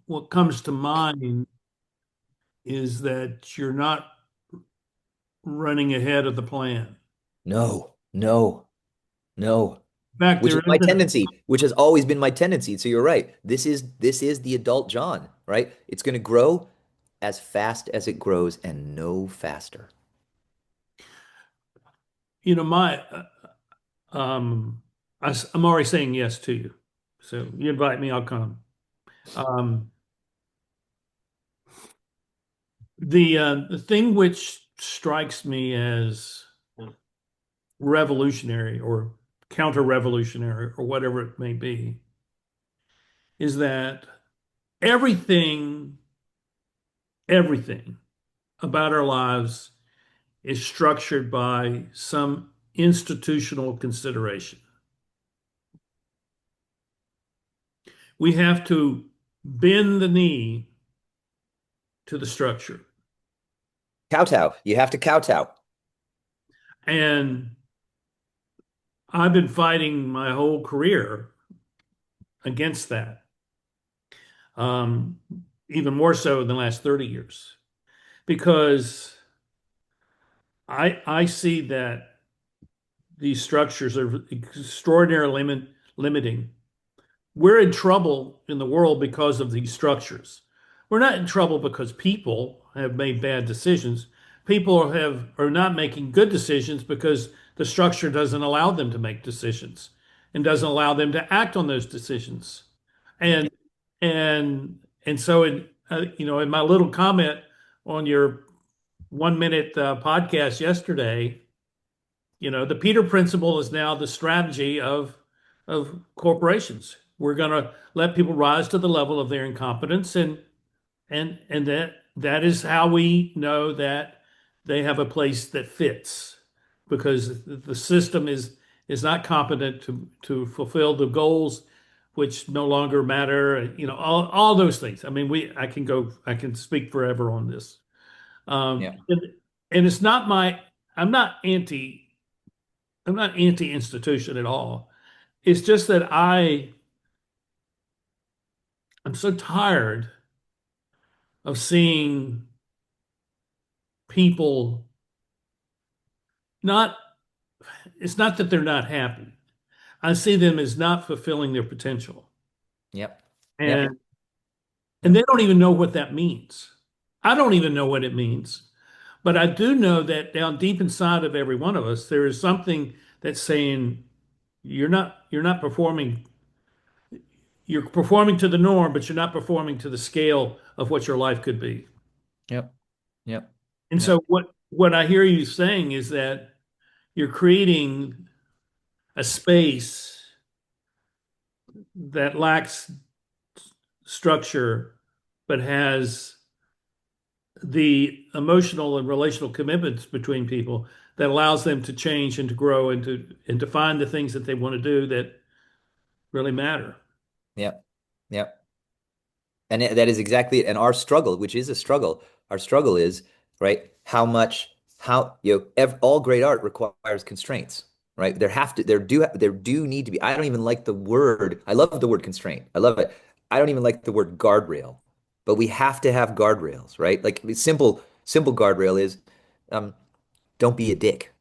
what comes to mind is that you're not running ahead of the plan. No, no, no. In fact, Which there is my isn't, tendency, which has always been my tendency. So you're right. This is the adult John, right? It's going to grow as fast as it grows and no faster. my um I'm already saying yes to you. So you invite me, I'll come. Um the thing which strikes me as revolutionary or counter-revolutionary or whatever it may be is that everything everything about our lives is structured by some institutional consideration. We have to bend the knee to the structure. Kowtow. You have to kowtow. And I've been fighting my whole career against that, um, even more so in the last 30 years, because I see that these structures are extraordinarily limiting. We're in trouble in the world because of these structures. We're not in trouble because people have made bad decisions. People are not making good decisions because the structure doesn't allow them to make decisions and doesn't allow them to act on those decisions. And and so in my little comment on your 1 minute podcast yesterday, the Peter Principle is now the strategy of corporations. We're going to let people rise to the level of their incompetence, and that is how we know that they have a place that fits, because the system is not competent to fulfill the goals which no longer matter. All those things. I mean, I can speak forever on this. Yeah. And it's not my. I'm not anti. I'm not anti-institution at all. It's just that I'm so tired of seeing people not, it's not that they're not happy. I see them as not fulfilling their potential. Yep. Yep. And Yep. they don't even know what that means. I don't even know what it means. But I do know that down deep inside of every one of us, there is something that's saying you're not performing, you're performing to the norm, but you're not performing to the scale of what your life could be. Yep. Yep. And Yep. so what I hear you saying is that you're creating a space that lacks structure, but has the emotional and relational commitments between people that allows them to change and to grow and to find the things that they want to do that really matter. Yep. Yep. And that is exactly it. And our struggle, which is a struggle, our struggle is, right, how much, how, all great art requires constraints, right? There do need to be, I don't even like the word, I love the word constraint. I love it. I don't even like the word guardrail, but we have to have guardrails, right? Like simple guardrail is, um, don't be a dick,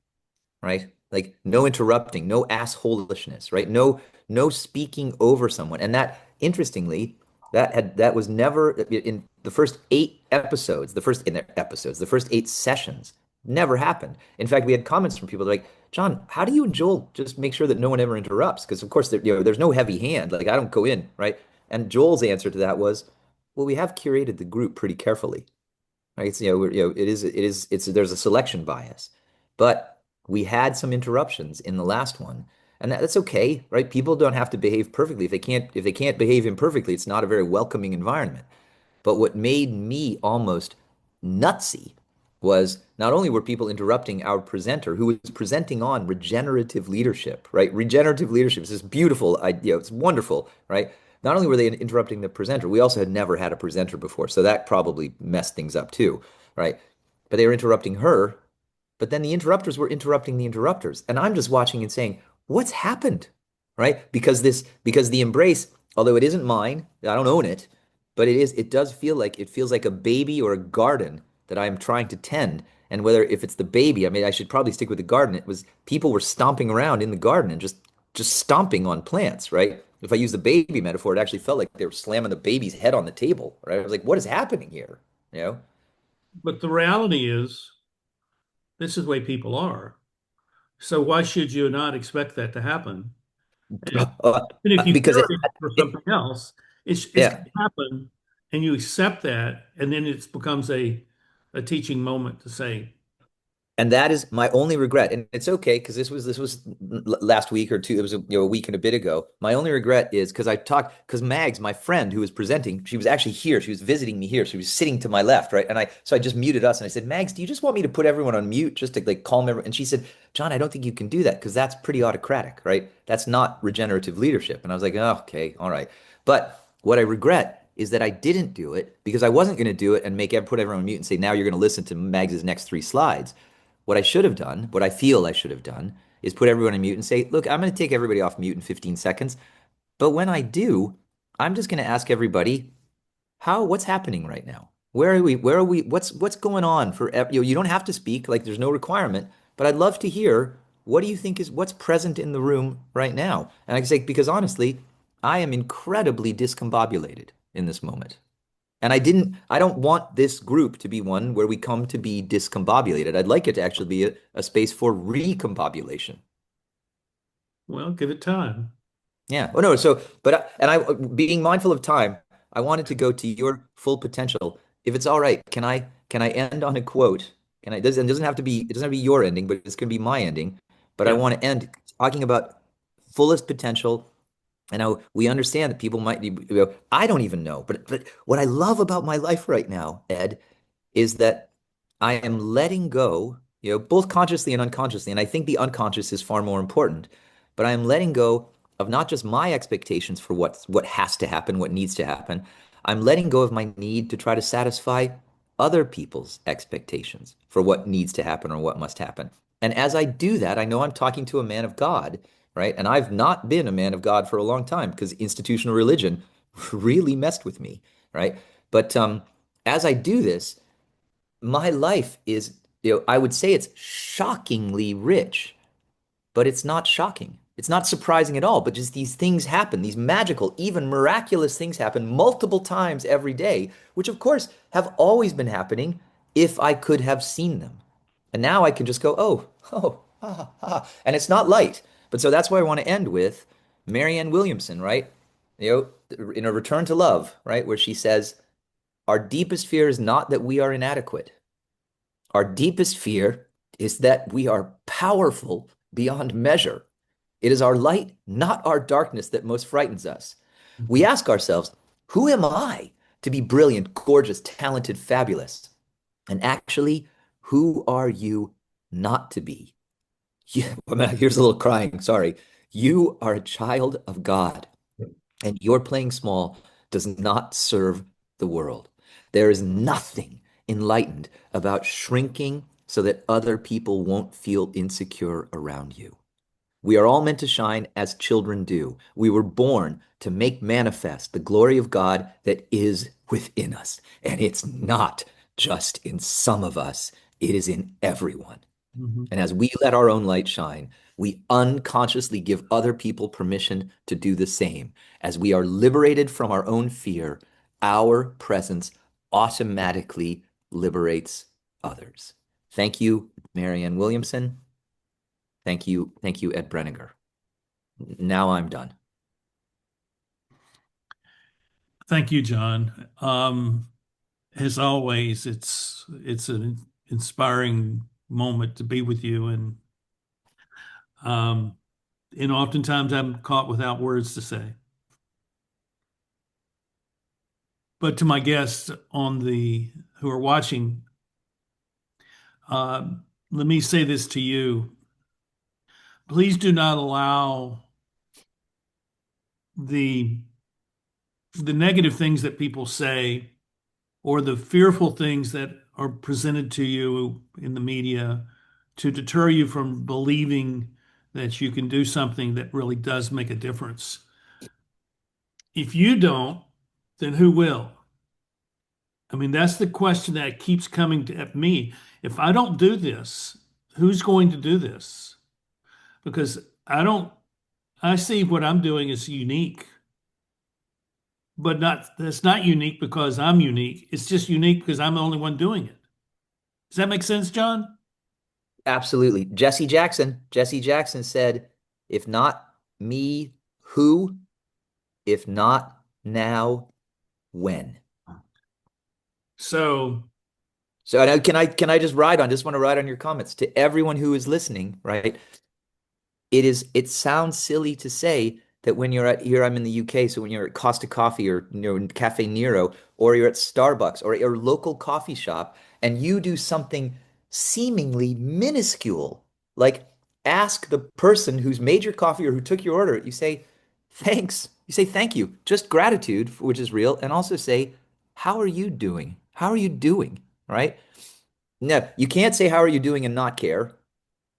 right? Like no interrupting, no assholishness, right? No speaking over someone. And that interestingly, that was never in the first eight episodes, the first eight sessions never happened. In fact, we had comments from people like, John, how do you and Joel just make sure that no one ever interrupts? Because of course there's no heavy hand. Like I don't go in, right? And Joel's answer to that was, well, we have curated the group pretty carefully. Right? It's there's a selection bias, but we had some interruptions in the last one, and that's okay, right? People don't have to behave perfectly. If they can't behave imperfectly, it's not a very welcoming environment. But what made me almost nutsy was not only were people interrupting our presenter, who was presenting on regenerative leadership, right? Regenerative leadership is this beautiful idea. It's wonderful, right? Not only were they interrupting the presenter, we also had never had a presenter before. So that probably messed things up too, right? But they were interrupting her, but then the interrupters were interrupting the interrupters. And I'm just watching and saying, what's happened? Right? Because the embrace, although it isn't mine, I don't own it, but it feels like a baby or a garden that I'm trying to tend. And whether if it's the baby, I mean, I should probably stick with the garden. It was people were stomping around in the garden and just stomping on plants, right? If I use the baby metaphor, it actually felt like they were slamming the baby's head on the table, right? I was like, what is happening here? You know? But the reality is, this is the way people are. So why should you not expect that to happen? And Uh, if you because curate it for something else, it's going yeah. to happen, and you accept that, and then it becomes a teaching moment to say, And that is my only regret. And it's okay because this was last week or two. It was a week and a bit ago. My only regret is because Mags, my friend who was presenting, she was actually here. She was visiting me here. She was sitting to my left, right? And I just muted us and I said, Mags, do you just want me to put everyone on mute just to like calm everyone? And she said, John, I don't think you can do that because that's pretty autocratic, right? That's not regenerative leadership. And I was like, oh, okay, all right. But what I regret is that I didn't do it because I wasn't going to do it and put everyone on mute and say, now you're going to listen to Mags's next three slides. What I should have done, what I feel I should have done, is put everyone on mute and say, look, I'm going to take everybody off mute in 15 seconds. But when I do, I'm just going to ask everybody, what's happening right now? Where are we? Where are we? What's going on you don't have to speak, like there's no requirement, but I'd love to hear what do you think is what's present in the room right now? And I can say, because honestly, I am incredibly discombobulated in this moment. And I don't want this group to be one where we come to be discombobulated. I'd like it to actually be a space for recombobulation. well, give it time. Yeah. Oh no. So, being mindful of time, I wanted to go to your full potential. If it's all right, can I end on a quote? It doesn't have to be your ending, but it's going to be my ending. But I Yeah. want to end talking about fullest potential. I know we understand that people might be, I don't even know, but what I love about my life right now, Ed, is that I am letting go, both consciously and unconsciously. And I think the unconscious is far more important, but I am letting go of not just my expectations for what has to happen, what needs to happen. I'm letting go of my need to try to satisfy other people's expectations for what needs to happen or what must happen. And as I do that, I know I'm talking to a man of God, right? And I've not been a man of God for a long time because institutional religion really messed with me, right? But as I do this, my life is I would say it's shockingly rich, but it's not shocking. It's not surprising at all, but just these things happen, these magical, even miraculous things happen multiple times every day, which of course have always been happening if I could have seen them. And now I can just go, oh, oh, ah, ah. And it's not light. But so that's why I want to end with Marianne Williamson, right? In A Return to Love, right? Where she says, our deepest fear is not that we are inadequate. Our deepest fear is that we are powerful beyond measure. It is our light, not our darkness, that most frightens us. We Mhm. ask ourselves, who am I to be brilliant, gorgeous, talented, fabulous? And actually, who are you not to be? Yeah, here's a little crying, sorry. You are a child of God, and your playing small does not serve the world. There is nothing enlightened about shrinking so that other people won't feel insecure around you. We are all meant to shine as children do. We were born to make manifest the glory of God that is within us. And it's not just in some of us, it is in everyone. Mhm. And as we let our own light shine, we unconsciously give other people permission to do the same. As we are liberated from our own fear, our presence automatically liberates others. Thank you, Marianne Williamson. Thank you, Ed Brenninger. Now I'm done. Thank you, John. As always, it's an inspiring moment to be with you, um, and oftentimes I'm caught without words to say. But to my guests on the who are watching, uh, let me say this to you. Please do not allow the the negative things that people say or the fearful things that are presented to you in the media to deter you from believing that you can do something that really does make a difference. If you don't, then who will? I mean, that's the question that keeps coming to at me. If I don't do this, who's going to do this? Because I see what I'm doing as unique, but that's not unique because I'm unique. It's just unique because I'm the only one doing it. Does that make sense, John? Absolutely. Jesse Jackson. Jesse Jackson said, if not me, who? If not now, when? So, So can I just ride on, just want to ride on your comments to everyone who is listening, right? It sounds silly to say that when you're at here, I'm in the UK, so when you're at Costa Coffee or Cafe Nero, or you're at Starbucks or your local coffee shop, and you do something seemingly minuscule, like ask the person who's made your coffee or who took your order, you say thanks, you say thank you, just gratitude, which is real, and also say, how are you doing? How are you doing? Right? No, you can't say how are you doing and not care.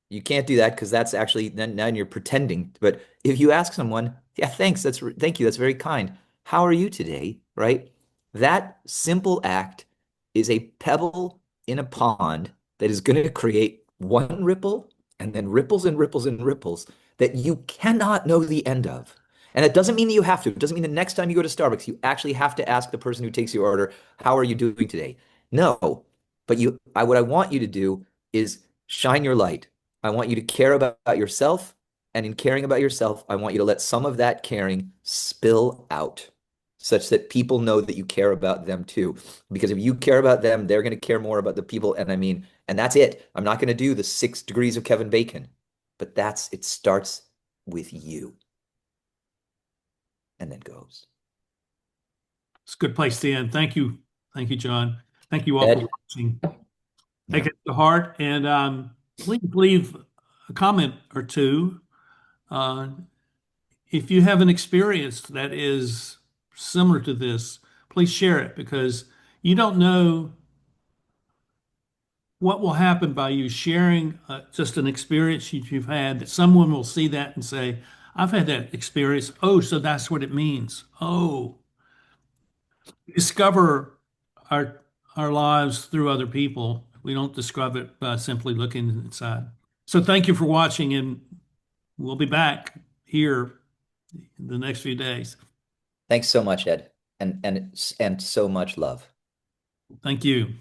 You can't do that because that's actually then you're pretending. But if you ask someone, yeah, thanks, thank you, that's very kind. How are you today? Right? That simple act is a pebble in a pond that is going to create one ripple and then ripples and ripples and ripples that you cannot know the end of. And it doesn't mean that you have to. It doesn't mean the next time you go to Starbucks, you actually have to ask the person who takes your order, how are you doing today? No, but what I want you to do is shine your light. I want you to care about yourself. And in caring about yourself, I want you to let some of that caring spill out such that people know that you care about them too. Because if you care about them, they're going to care more about the people. And I mean, and that's it. I'm not going to do the 6 degrees of Kevin Bacon, but it starts with you and then goes. it's a good place to end. Thank you. Thank you, John. Thank you all for Ed? watching. Take Yeah. it to heart and please leave a comment or two. Uh, if you have an experience that is similar to this, please share it because you don't know what will happen by you sharing just an experience you've had that someone will see that and say, I've had that experience. Oh, so that's what it means. Oh, discover our our lives through other people. We don't describe it by simply looking inside. So thank you for watching, and we'll be back here in the next few days. Thanks so much, Ed, and so much love. Thank you.